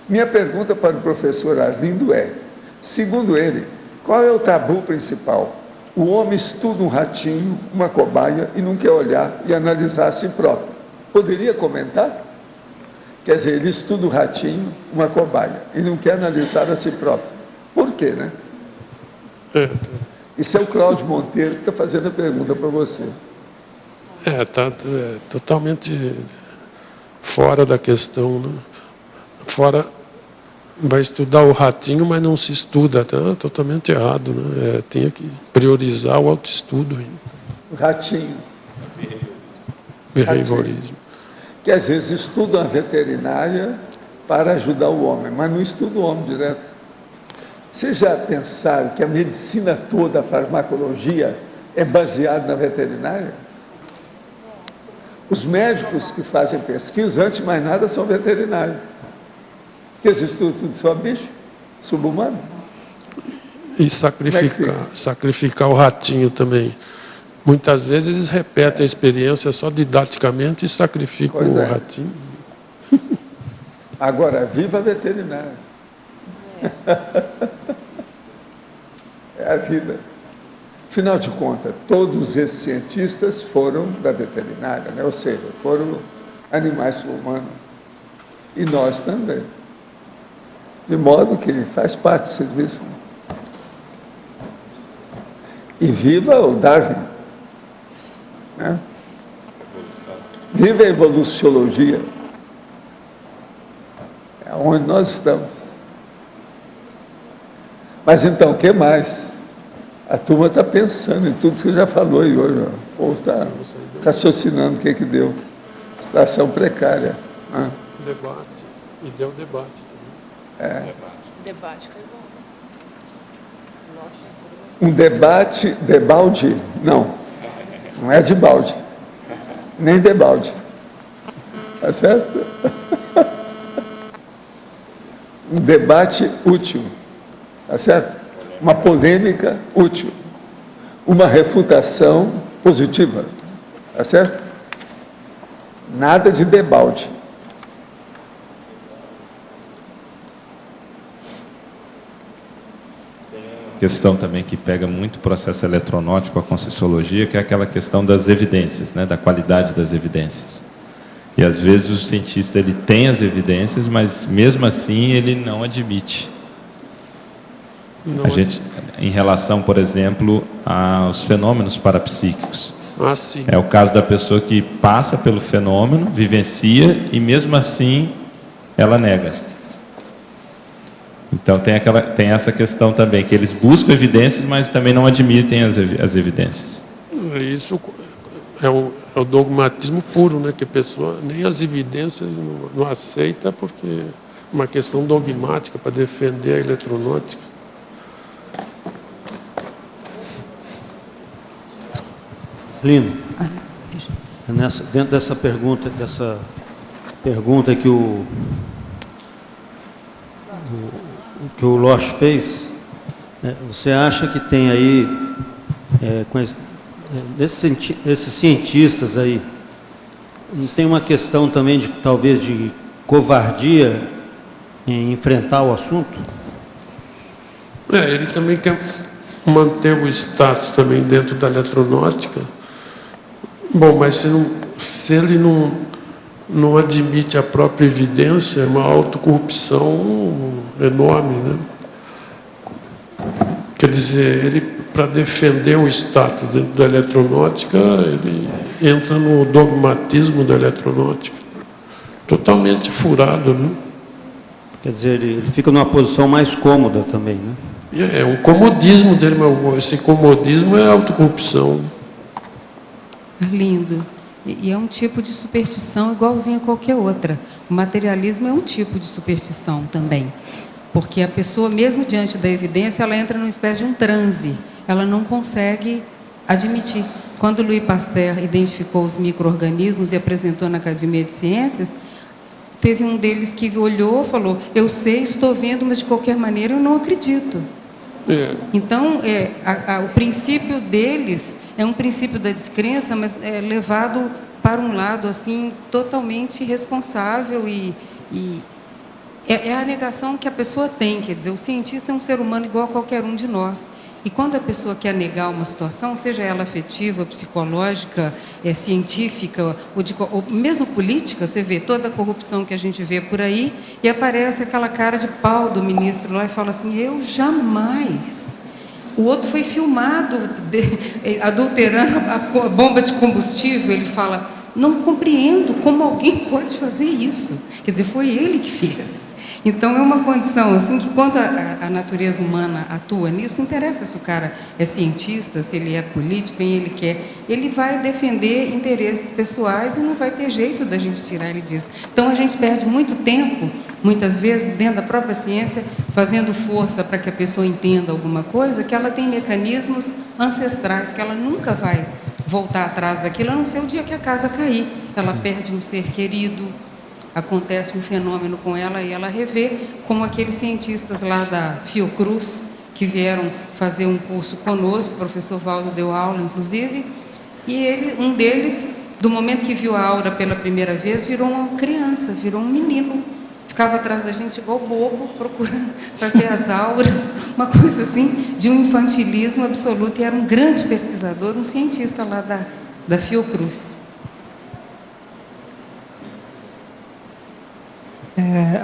Minha pergunta para o professor Arlindo é, segundo ele, qual é o tabu principal? O homem estuda um ratinho, uma cobaia, e não quer olhar e analisar a si próprio. Poderia comentar? Quer dizer, ele estuda o ratinho, uma cobaia, e não quer analisar a si próprio. Por quê, né? Isso é o Cláudio Monteiro que está fazendo a pergunta para você. Está totalmente fora da questão, né? Fora, vai estudar o ratinho, mas não se estuda, tá totalmente errado, né? Tem que priorizar o autoestudo. O ratinho. Behaviorismo. Que às vezes estudam a veterinária para ajudar o homem, mas não estuda o homem direto. Vocês já pensaram que a medicina toda, a farmacologia, é baseada na veterinária? Os médicos que fazem pesquisa, antes de mais nada, são veterinários. Porque eles estudam tudo só bicho, subhumano. E sacrificar o ratinho também. Muitas vezes eles repetem a experiência só didaticamente e sacrificam o ratinho. Agora, viva a veterinária. É a vida. Afinal de contas, todos esses cientistas foram da veterinária, né? Ou seja, foram animais humanos. E nós também. De modo que faz parte do serviço. E viva o Darwin. Né? Viva a evoluciologia. É onde nós estamos. Mas então, o que mais? A turma está pensando em tudo que você já falou aí hoje. Ó. O povo está raciocinando o que deu. Situação precária. Né? Debate. E deu debate também. Debate foi bom. Um debate de balde? Não. Não é de balde. Nem de balde. Tá certo? Um debate útil. Tá certo? Uma polêmica útil. Uma refutação positiva. Tá certo? Nada de debalde. Questão também que pega muito o processo eletronótico, a conscienciologia, que é aquela questão das evidências, né, da qualidade das evidências. E às vezes o cientista ele tem as evidências, mas mesmo assim ele não admite. A gente, em relação, por exemplo, aos fenômenos parapsíquicos. Sim. É o caso da pessoa que passa pelo fenômeno, vivencia e mesmo assim ela nega. Então tem essa questão também, que eles buscam evidências, mas também não admitem as evidências. Isso é o dogmatismo puro, né? Que a pessoa nem as evidências não aceita, porque é uma questão dogmática para defender a eletronótica. Lino, dentro dessa pergunta que o Losch fez, você acha que tem aí, esses cientistas aí, não tem uma questão também de talvez de covardia em enfrentar o assunto? Ele também quer manter o status também dentro da eletronótica. Bom, mas se ele não admite a própria evidência, é uma autocorrupção enorme, né? Quer dizer, ele, para defender o status dentro da eletronótica, ele entra no dogmatismo da eletronótica. Totalmente furado, né? Quer dizer, ele fica numa posição mais cômoda também, né? É um comodismo dele, mas esse comodismo é autocorrupção. Lindo. E é um tipo de superstição igualzinho a qualquer outra. O materialismo é um tipo de superstição também. Porque a pessoa, mesmo diante da evidência, ela entra numa espécie de um transe. Ela não consegue admitir. Quando Louis Pasteur identificou os micro-organismos e apresentou na Academia de Ciências, teve um deles que olhou e falou, eu sei, estou vendo, mas de qualquer maneira eu não acredito. Então, o princípio deles é um princípio da descrença, mas é levado para um lado assim totalmente irresponsável e é a negação que a pessoa tem, quer dizer, o cientista é um ser humano igual a qualquer um de nós. E quando a pessoa quer negar uma situação, seja ela afetiva, psicológica, científica, ou mesmo política, você vê toda a corrupção que a gente vê por aí, e aparece aquela cara de pau do ministro lá e fala assim, eu jamais. O outro foi filmado adulterando a bomba de combustível, ele fala, não compreendo como alguém pode fazer isso. Quer dizer, foi ele que fez. Então, é uma condição assim que, quando a natureza humana atua nisso, não interessa se o cara é cientista, se ele é político, quem ele quer, ele vai defender interesses pessoais e não vai ter jeito da gente tirar ele disso. Então, a gente perde muito tempo, muitas vezes, dentro da própria ciência, fazendo força para que a pessoa entenda alguma coisa, que ela tem mecanismos ancestrais, que ela nunca vai voltar atrás daquilo, a não ser o dia que a casa cair. Ela perde um ser querido, acontece um fenômeno com ela e ela revê, como aqueles cientistas lá da Fiocruz, que vieram fazer um curso conosco, o professor Valdo deu aula, inclusive, e um deles, do momento que viu a aura pela primeira vez, virou uma criança, virou um menino, ficava atrás da gente igual bobo, procurando para ver as auras, uma coisa assim, de um infantilismo absoluto, e era um grande pesquisador, um cientista lá da Fiocruz.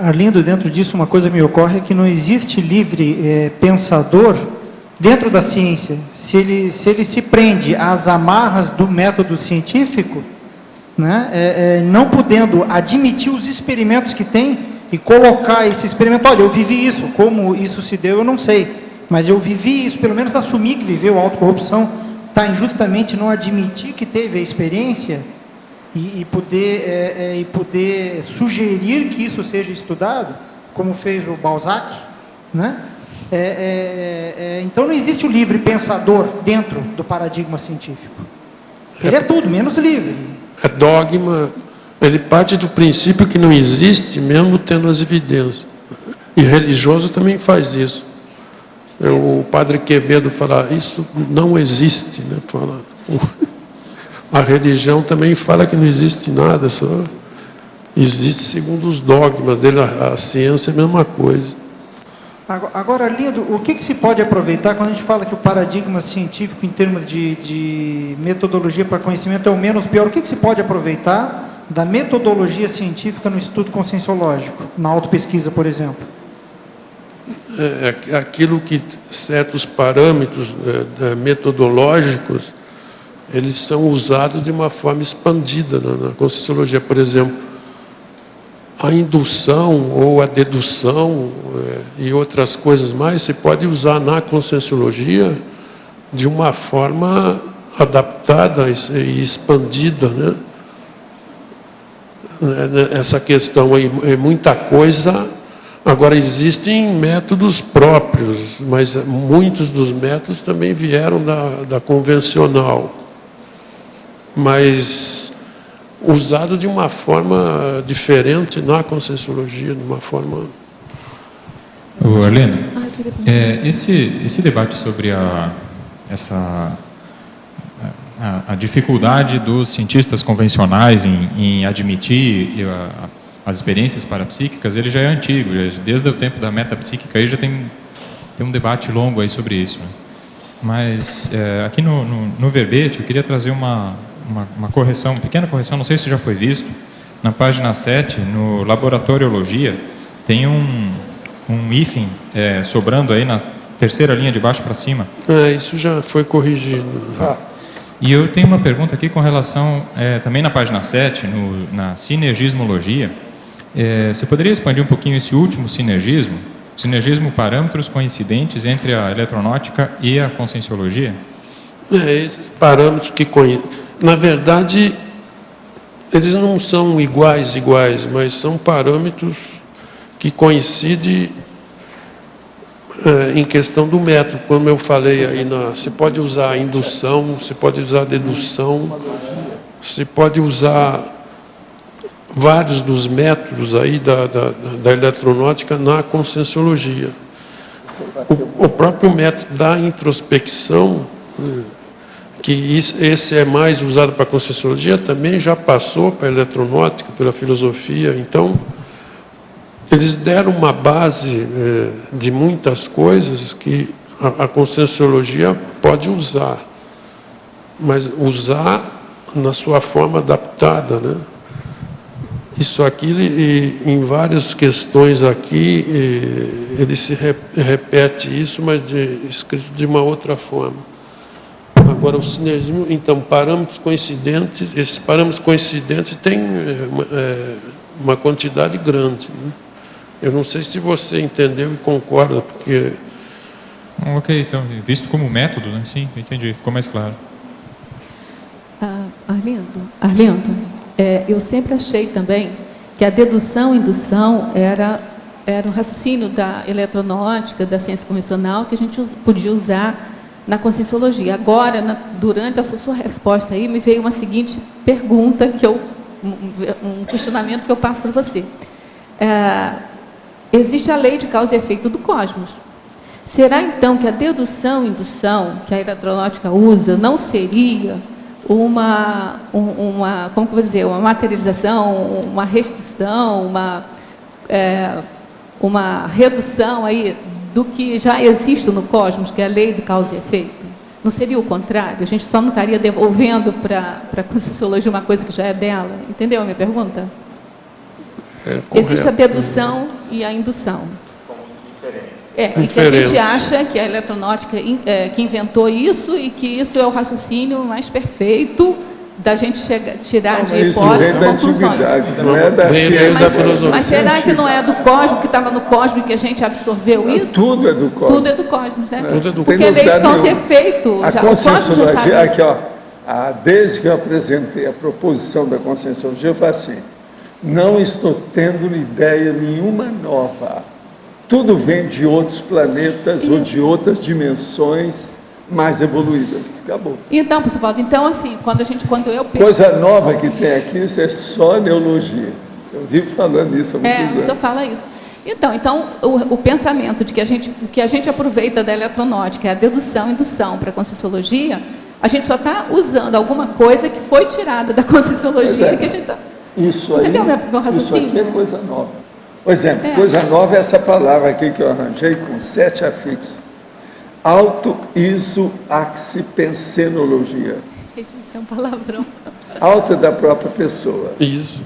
Arlindo, dentro disso, uma coisa me ocorre, é que não existe livre pensador dentro da ciência. Se ele se prende às amarras do método científico, né, não podendo admitir os experimentos que tem e colocar esse experimento, olha, eu vivi isso, como isso se deu, eu não sei, mas eu vivi isso, pelo menos assumir que viveu a autocorrupção, está injustamente não admitir que teve a experiência, e poder sugerir que isso seja estudado, como fez o Balzac, né? Então não existe o livre pensador dentro do paradigma científico. Ele é tudo, menos livre. É dogma, ele parte do princípio que não existe, mesmo tendo as evidências. E religioso também faz isso. O padre Quevedo fala, isso não existe, né? Fala... A religião também fala que não existe nada, só existe segundo os dogmas dele, a ciência é a mesma coisa. Agora, Lindo, o que se pode aproveitar quando a gente fala que o paradigma científico, em termos de metodologia para conhecimento, é o menos pior? O que se pode aproveitar da metodologia científica no estudo conscienciológico, na autopesquisa, por exemplo? Aquilo que certos parâmetros metodológicos eles são usados de uma forma expandida na Conscienciologia. Por exemplo, a indução ou a dedução e outras coisas mais, se pode usar na Conscienciologia de uma forma adaptada e expandida, né? Essa questão aí é muita coisa. Agora, existem métodos próprios, mas muitos dos métodos também vieram da convencional, mas usado de uma forma diferente na Conscienciologia, de uma forma... Arlindo, esse debate sobre a dificuldade dos cientistas convencionais em admitir as experiências parapsíquicas, ele já é antigo, desde o tempo da metapsíquica aí já tem um debate longo aí sobre isso, né? Mas aqui no verbete eu queria trazer uma correção, uma pequena correção, não sei se já foi visto, na página 7, no Laboratoriologia, tem um hífen sobrando aí na terceira linha de baixo para cima. Isso já foi corrigido. E eu tenho uma pergunta aqui com relação, também na página 7, na sinergismologia. Você poderia expandir um pouquinho esse último sinergismo? Sinergismo, parâmetros coincidentes entre a eletronáutica e a conscienciologia? Esses parâmetros que na verdade, eles não são iguais, mas são parâmetros que coincidem em questão do método. Como eu falei aí, você pode usar a indução, você pode usar a dedução, você pode usar vários dos métodos aí da eletronáutica na conscienciologia. O próprio método da introspecção, que esse é mais usado para a conscienciologia, também já passou para a eletronáutica, pela filosofia. Então, eles deram uma base de muitas coisas que a conscienciologia pode usar, mas usar na sua forma adaptada, né? Isso aqui, em várias questões aqui, ele se repete isso, mas escrito de uma outra forma. Agora, o sinergismo, então, parâmetros coincidentes, esses parâmetros coincidentes têm uma quantidade grande, né? Eu não sei se você entendeu e concorda, porque... Ok, então, visto como método, né? Sim, entendi, ficou mais claro. Arlindo, eu sempre achei também que a dedução e indução era o raciocínio da eletronáutica, da ciência convencional, que a gente podia usar na conscienciologia. Agora, durante a sua resposta aí, me veio uma seguinte pergunta, um questionamento que eu passo para você. Existe a lei de causa e efeito do cosmos. Será, então, que a dedução e indução que a eletronáutica usa não seria como que eu vou dizer, uma materialização, uma restrição, uma redução aí do que já existe no cosmos, que é a lei de causa e efeito? Não seria o contrário? A gente só não estaria devolvendo para a conscienciologia uma coisa que já é dela? Entendeu a minha pergunta? Existe a dedução e a indução. E que a gente acha que a eletronáutica que inventou isso e que isso é o raciocínio mais perfeito da gente tirar de hipóteses e conclusões. Não é da ciência da filosofia. Mas será que não é do cosmos, que estava no cosmos, que a gente absorveu isso? Tudo é do cosmos. Tudo é do cosmos, né? Tudo é do Porque a lei de causa e efeito, a já, o cosmos já sabe aqui, ó, desde que eu apresentei a proposição da conscienciologia, eu falo assim, não estou tendo ideia nenhuma nova. Tudo vem de outros planetas ou de outras dimensões mais evoluídas. Acabou. Então, professor Valdo, então, assim, quando eu penso... Coisa nova que tem aqui, isso é só neologia. Eu vivo falando isso há muitos anos. O senhor fala isso. Então o pensamento de que a gente aproveita da eletronáutica, é a dedução e indução para a conscienciologia, a gente só está usando alguma coisa que foi tirada da conscienciologia. Que a gente tá... Isso aí, entendeu meu raciocínio? Isso aqui é coisa nova. Por exemplo, coisa nova é essa palavra aqui que eu arranjei com 7 afixos. Auto-iso-axipensenologia. Isso é um palavrão. Auto da própria pessoa. Iso.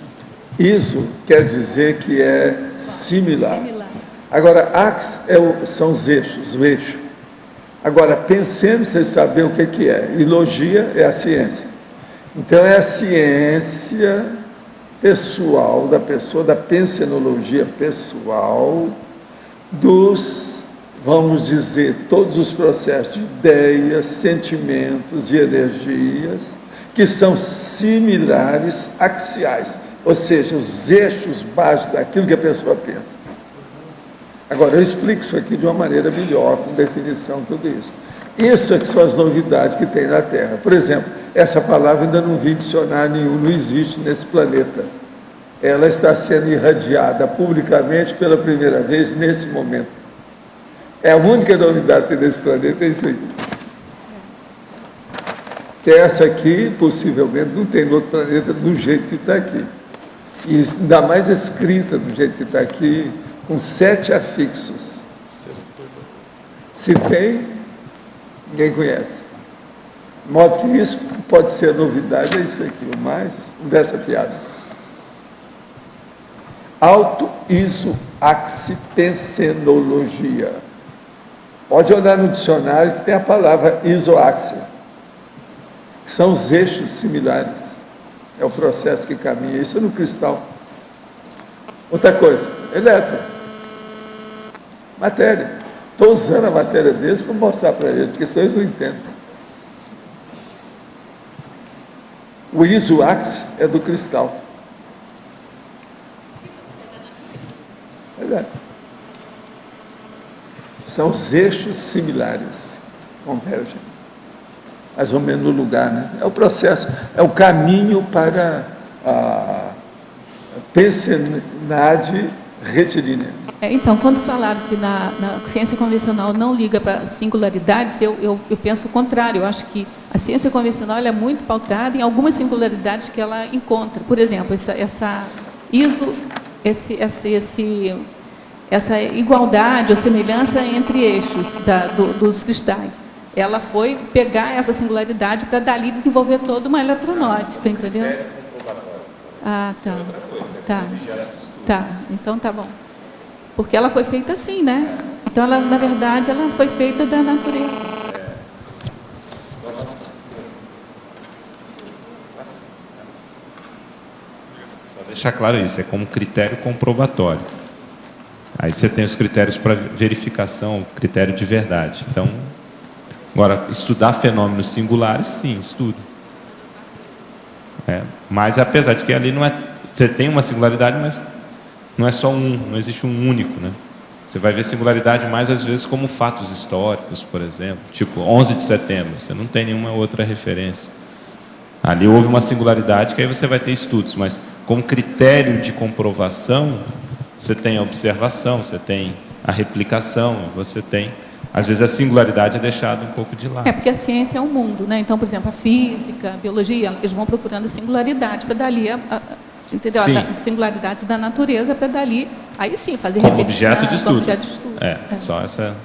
Iso quer dizer que é similar. Agora, ax são os eixos, o eixo. Agora, pensemos, vocês sabem o que é. E logia é a ciência. Então, é a ciência pessoal da pessoa, da pensenologia pessoal, vamos dizer, todos os processos de ideias, sentimentos e energias, que são similares axiais, ou seja, os eixos básicos daquilo que a pessoa pensa. Agora, eu explico isso aqui de uma maneira melhor, com definição, tudo isso. Isso é que são as novidades que tem na Terra. Por exemplo, essa palavra ainda não vi em dicionário nenhum, não existe nesse planeta. Ela está sendo irradiada publicamente pela primeira vez nesse momento. É a única novidade que tem nesse planeta, é isso aí. Que essa aqui, possivelmente, não tem no outro planeta do jeito que está aqui. E ainda mais escrita do jeito que está aqui, com 7 afixos. Se tem, ninguém conhece. De modo que isso pode ser novidade, é isso aqui, o mais, dessa piada. Auto-iso-axipensenologia. Pode olhar no dicionário que tem a palavra isoáxia, que são os eixos similares. É o processo que caminha. Isso é no cristal. Outra coisa, elétron. Matéria. Estou usando a matéria deles para mostrar para eles, porque senão eles não entendem. O isoáxio é do cristal. São os eixos similares, convergem, mais ou menos no lugar, né? É o processo, é o caminho para Pensenade retilínea. Então, quando falaram que na ciência convencional não liga para singularidades, eu penso o contrário. Eu acho que a ciência convencional ela é muito pautada em algumas singularidades que ela encontra. Por exemplo, essa igualdade ou semelhança entre eixos dos cristais. Ela foi pegar essa singularidade para dali desenvolver toda uma eletronótica, entendeu? Ah, tá. Tá, então tá bom. Porque ela foi feita assim, né? Então, ela, na verdade, ela foi feita da natureza. Só deixar claro isso, é como critério comprobatório. Aí você tem os critérios para verificação, critério de verdade. Então, agora, estudar fenômenos singulares, sim, estudo. Mas, apesar de que ali não é... Você tem uma singularidade, mas não é só não existe um único, né? Você vai ver singularidade mais, às vezes, como fatos históricos, por exemplo. Tipo, 11 de setembro, você não tem nenhuma outra referência. Ali houve uma singularidade que aí você vai ter estudos, mas como critério de comprovação, você tem a observação, você tem a replicação, você tem... Às vezes a singularidade é deixada um pouco de lado. Porque a ciência é um mundo, né? Então, por exemplo, a física, a biologia, eles vão procurando a singularidade para dali, entendeu? A singularidade da natureza para dali, aí sim, fazer como repetição, objeto de estudo. como objeto de estudo. Só essa...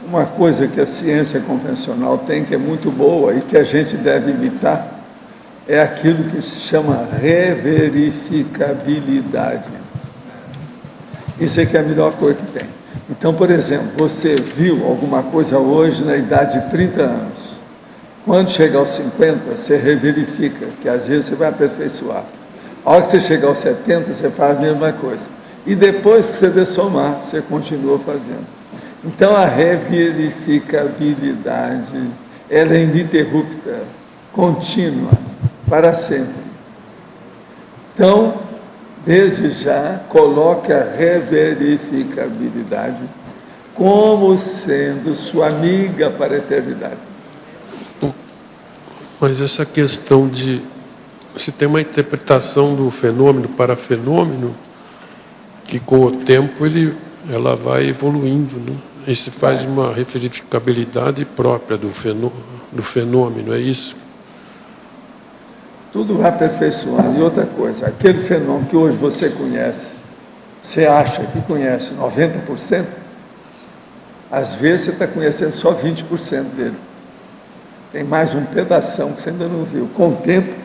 Uma coisa que a ciência convencional tem, que é muito boa e que a gente deve imitar, é aquilo que se chama reverificabilidade. Isso é que é a melhor coisa que tem. Então, por exemplo, você viu alguma coisa hoje na idade de 30 anos. Quando chegar aos 50, você reverifica, que às vezes você vai aperfeiçoar. A hora que você chegar aos 70, você faz a mesma coisa. E depois que você dessomar, você continua fazendo. Então, a reverificabilidade, ela é ininterrupta, contínua, para sempre. Então, desde já, coloque a reverificabilidade como sendo sua amiga para a eternidade. Mas essa questão de se tem uma interpretação do fenômeno para fenômeno, que com o tempo ela vai evoluindo, né? E se faz uma verificabilidade própria do fenômeno, é isso? Tudo vai aperfeiçoando. E outra coisa, aquele fenômeno que hoje você conhece, você acha que conhece 90%, às vezes você está conhecendo só 20% dele. Tem mais um pedação que você ainda não viu. Com o tempo,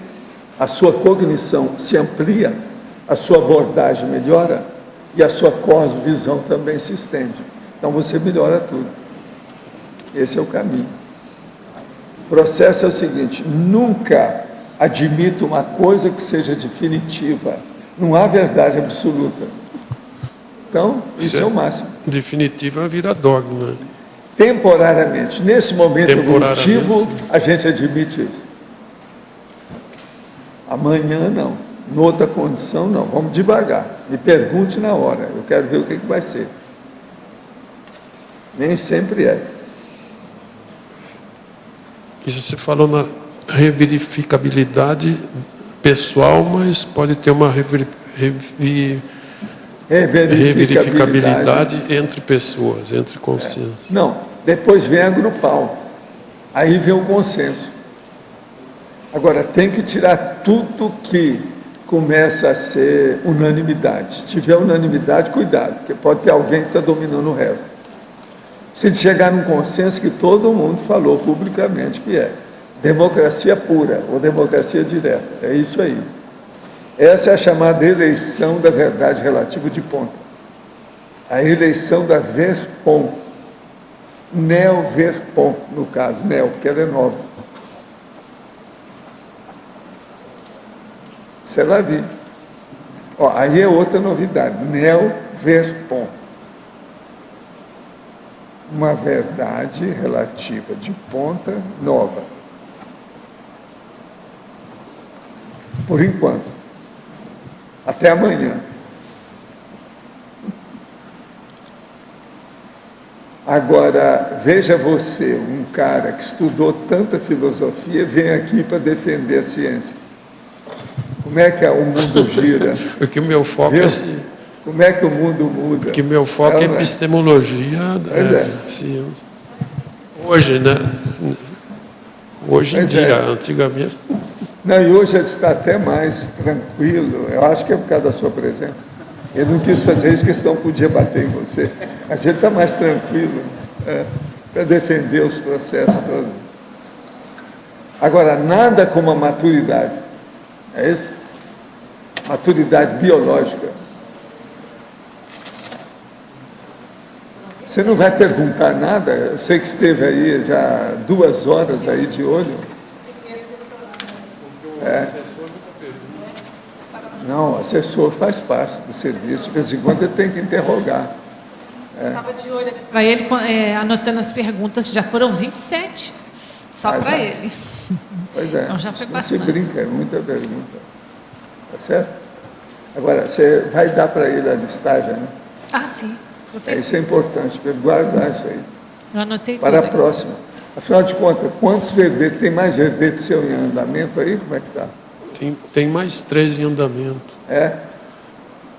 a sua cognição se amplia, a sua abordagem melhora e a sua cosmovisão também se estende. Então você melhora tudo. Esse é o caminho. O processo é o seguinte: nunca admito uma coisa que seja definitiva. Não há verdade absoluta. Então, isso é o máximo. Definitiva vira dogma. Temporariamente. Nesse momento evolutivo, a gente admite isso. Amanhã, não. Em outra condição, não. Vamos devagar. Me pergunte na hora. Eu quero ver o que vai ser. Nem sempre é. Isso você falou na reverificabilidade pessoal, mas pode ter uma reverificabilidade entre pessoas, entre consciências. Não, depois vem a grupal. Aí vem o consenso. Agora, tem que tirar tudo que começa a ser unanimidade. Se tiver unanimidade, cuidado, porque pode ter alguém que está dominando o resto. Se chegar num consenso que todo mundo falou publicamente que é democracia pura ou democracia direta, é isso aí. Essa é a chamada eleição da verdade relativa de ponta. A eleição da Verpon, Neo-Verpon, no caso, Neo, porque ela é nova. Você vai ver. Aí é outra novidade, Neo-Verpon. Uma verdade relativa de ponta nova. Por enquanto. Até amanhã. Agora, veja você, um cara que estudou tanta filosofia, vem aqui para defender a ciência. Como é que o mundo gira? Porque o meu foco é assim. Como é que o mundo muda? Porque meu foco é epistemologia ciência. Hoje, né? Hoje em dia, antigamente. Não, e hoje ele está até mais tranquilo. Eu acho que é por causa da sua presença. Ele não quis fazer isso, porque senão podia bater em você. Mas ele está mais tranquilo para defender os processos todos. Agora, nada como a maturidade. É isso? Maturidade biológica. Você não vai perguntar nada? Eu sei que esteve aí já 2 horas aí de olho. Não, o assessor faz parte do serviço. De vez em quando ele tem que interrogar. Estava de olho aqui para ele, anotando as perguntas. Já foram 27, só para ele. Pois é, Então já foi não se bastante. brinca, é muita pergunta. Tá certo? Agora, você vai dar para ele a listagem, né? Ah, sim. Isso é importante, para ele guardar isso aí. Eu anotei Para a tudo aqui. próxima. Afinal de contas, quantos verbetes? Tem mais verbete seu em andamento aí? Como é que está? Tem mais 3 em andamento.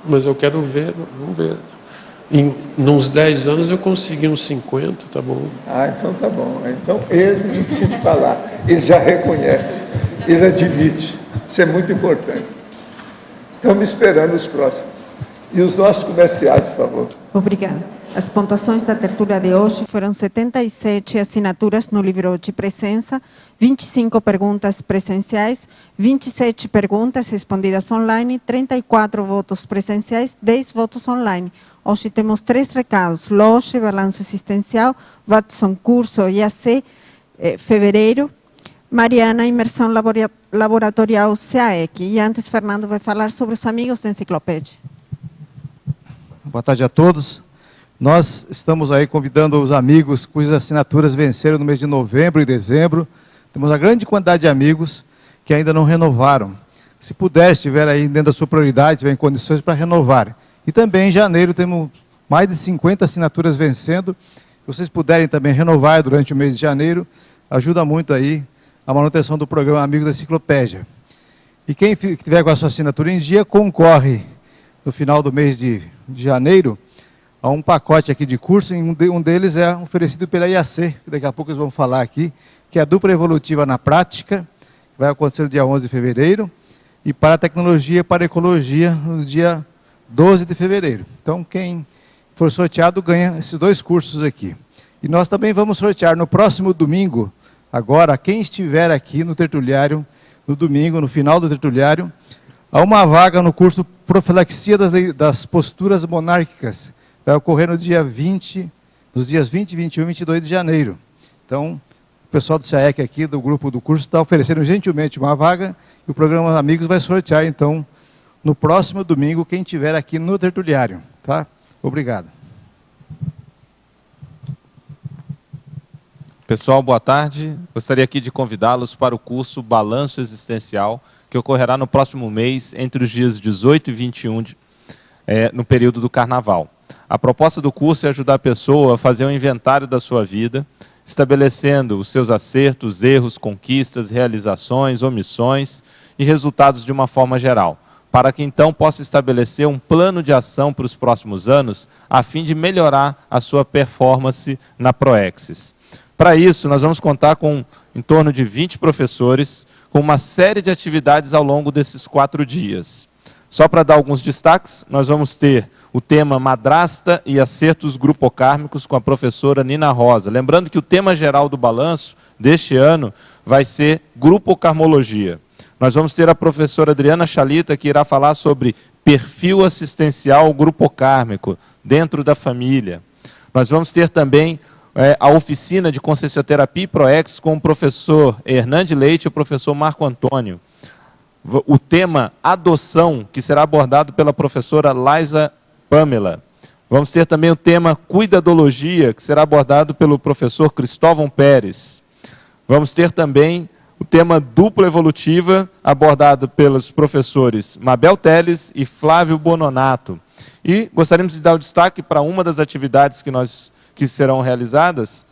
Mas eu quero ver, vamos ver. Nos 10 anos eu consegui uns 50, tá bom? Então tá bom. Então ele não precisa falar, ele já reconhece, ele admite. Isso é muito importante. Estamos esperando os próximos. E os nossos comerciais, por favor. Obrigada. As pontuações da tertúlia de hoje foram 77 assinaturas no livro de presença, 25 perguntas presenciais, 27 perguntas respondidas online, 34 votos presenciais, 10 votos online. Hoje temos 3 recados: loja, balanço existencial, Watson curso IAC, fevereiro, Mariana, imersão laboratorial CAEC. E antes, Fernando vai falar sobre os amigos da enciclopédia. Boa tarde a todos. Nós estamos aí convidando os amigos cujas assinaturas venceram no mês de novembro e dezembro. Temos uma grande quantidade de amigos que ainda não renovaram. Se puder, estiver aí dentro da sua prioridade, tiver em condições para renovar. E também em janeiro temos mais de 50 assinaturas vencendo. Se vocês puderem também renovar durante o mês de janeiro, ajuda muito aí a manutenção do programa Amigos da Enciclopédia. E quem tiver com a sua assinatura em dia, concorre no final do mês de janeiro a um pacote aqui de curso, e um deles é oferecido pela IAC, que daqui a pouco eles vão falar aqui, que é a dupla evolutiva na prática, que vai acontecer no dia 11 de fevereiro, e para a tecnologia e para a ecologia no dia 12 de fevereiro. Então, quem for sorteado ganha esses 2 cursos aqui. E nós também vamos sortear no próximo domingo, agora, quem estiver aqui no tertuliário, no domingo, no final do tertuliário, há uma vaga no curso Profilaxia das Posturas Monárquicas. Vai ocorrer no dia 20, nos dias 20, 21 e 22 de janeiro. Então, o pessoal do CAEC aqui, do grupo do curso, está oferecendo gentilmente uma vaga, e o programa Amigos vai sortear, então, no próximo domingo, quem estiver aqui no tertuliário. Tá? Obrigado. Pessoal, boa tarde. Gostaria aqui de convidá-los para o curso Balanço Existencial, que ocorrerá no próximo mês, entre os dias 18 e 21, no período do Carnaval. A proposta do curso é ajudar a pessoa a fazer um inventário da sua vida, estabelecendo os seus acertos, erros, conquistas, realizações, omissões e resultados de uma forma geral, para que então possa estabelecer um plano de ação para os próximos anos, a fim de melhorar a sua performance na Proexis. Para isso, nós vamos contar com em torno de 20 professores, com uma série de atividades ao longo desses 4 dias. Só para dar alguns destaques, nós vamos ter o tema Madrasta e Acertos Grupocármicos com a professora Nina Rosa. Lembrando que o tema geral do balanço deste ano vai ser Grupocarmologia. Nós vamos ter a professora Adriana Chalita, que irá falar sobre perfil assistencial grupocármico dentro da família. Nós vamos ter também a oficina de Consciencioterapia e Proex com o professor Hernande Leite e o professor Marco Antônio. O tema adoção, que será abordado pela professora Laisa Pamela. Vamos ter também o tema cuidadologia, que será abordado pelo professor Cristóvão Pérez. Vamos ter também o tema dupla evolutiva, abordado pelos professores Mabel Teles e Flávio Bononato. E gostaríamos de dar o destaque para uma das atividades que que serão realizadas,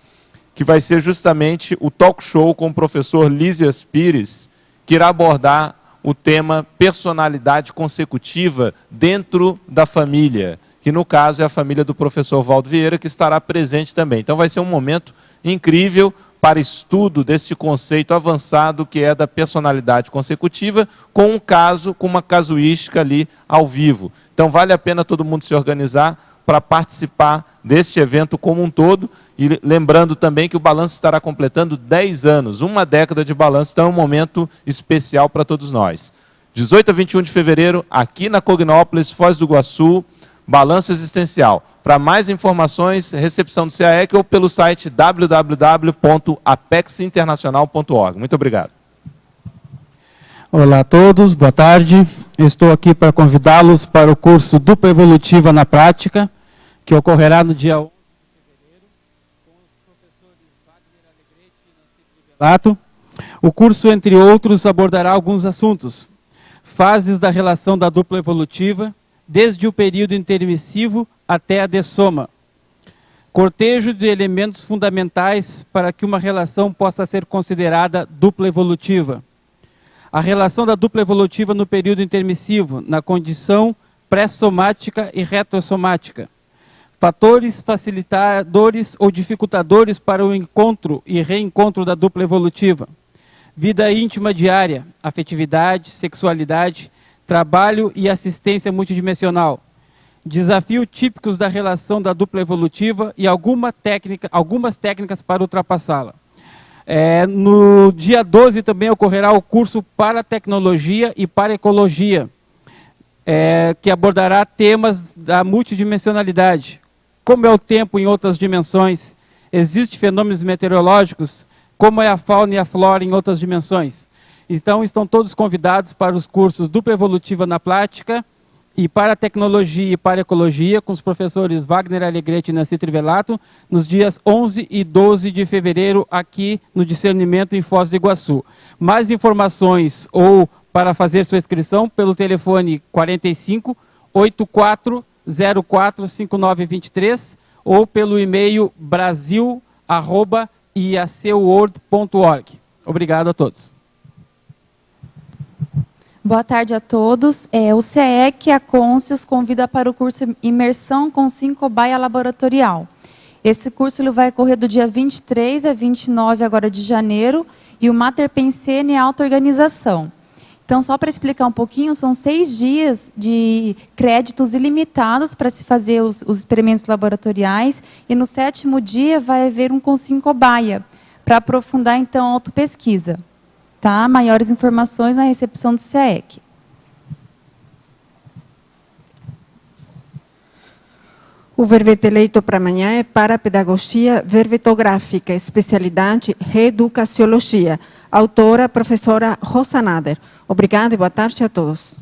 que vai ser justamente o talk show com o professor Lísias Pires, que irá abordar o tema personalidade consecutiva dentro da família, que no caso é a família do professor Valdo Vieira, que estará presente também. Então vai ser um momento incrível para estudo deste conceito avançado que é da personalidade consecutiva, com um caso, com uma casuística ali ao vivo. Então vale a pena todo mundo se organizar para participar deste evento como um todo, e lembrando também que o Balanço estará completando 10 anos, uma década de Balanço, então é um momento especial para todos nós. 18 a 21 de fevereiro, aqui na Cognópolis, Foz do Iguaçu, Balanço Existencial. Para mais informações, recepção do CAEC ou pelo site www.apexinternacional.org. Muito obrigado. Olá a todos, boa tarde. Estou aqui para convidá-los para o curso Dupla Evolutiva na Prática, que ocorrerá no dia 11 de fevereiro, com os professores Wagner Alegrete e Nancy Trivelato. O curso, entre outros, abordará alguns assuntos. Fases da relação da dupla evolutiva, desde o período intermissivo até a dessoma. Cortejo de elementos fundamentais para que uma relação possa ser considerada dupla evolutiva. A relação da dupla evolutiva no período intermissivo, na condição pré-somática e retrossomática. Fatores facilitadores ou dificultadores para o encontro e reencontro da dupla evolutiva. Vida íntima diária, afetividade, sexualidade, trabalho e assistência multidimensional. Desafios típicos da relação da dupla evolutiva e algumas técnicas para ultrapassá-la. No dia 12 também ocorrerá o curso para tecnologia e para ecologia, que abordará temas da multidimensionalidade. Como é o tempo em outras dimensões? Existem fenômenos meteorológicos? Como é a fauna e a flora em outras dimensões? Então, estão todos convidados para os cursos Dupla Evolutiva na Prática e para Tecnologia e para Ecologia, com os professores Wagner Alegrete e Nancy Trivelato, nos dias 11 e 12 de fevereiro, aqui no Discernimento, em Foz do Iguaçu. Mais informações ou para fazer sua inscrição pelo telefone 45 84 04 5923 ou pelo e-mail brasil@iacworld.org. Obrigado a todos. Boa tarde a todos. O CAEC e a Conscius convida para o curso Imersão com Sim Cobaia Laboratorial. Esse curso ele vai ocorrer do dia 23 a 29 agora de janeiro, e o Mater Pensene é auto-organização. Então, só para explicar um pouquinho, são 6 dias de créditos ilimitados para se fazer os experimentos laboratoriais, e no 7º dia vai haver um com Sim Cobaia, para aprofundar então a autopesquisa. Tá? Maiores informações na recepção do CAEC. O verbete eleito para amanhã é para Pedagogia Verbetográfica, especialidade Reeducaciologia. Autora, professora Rosa Nader. Obrigada e boa tarde a todos.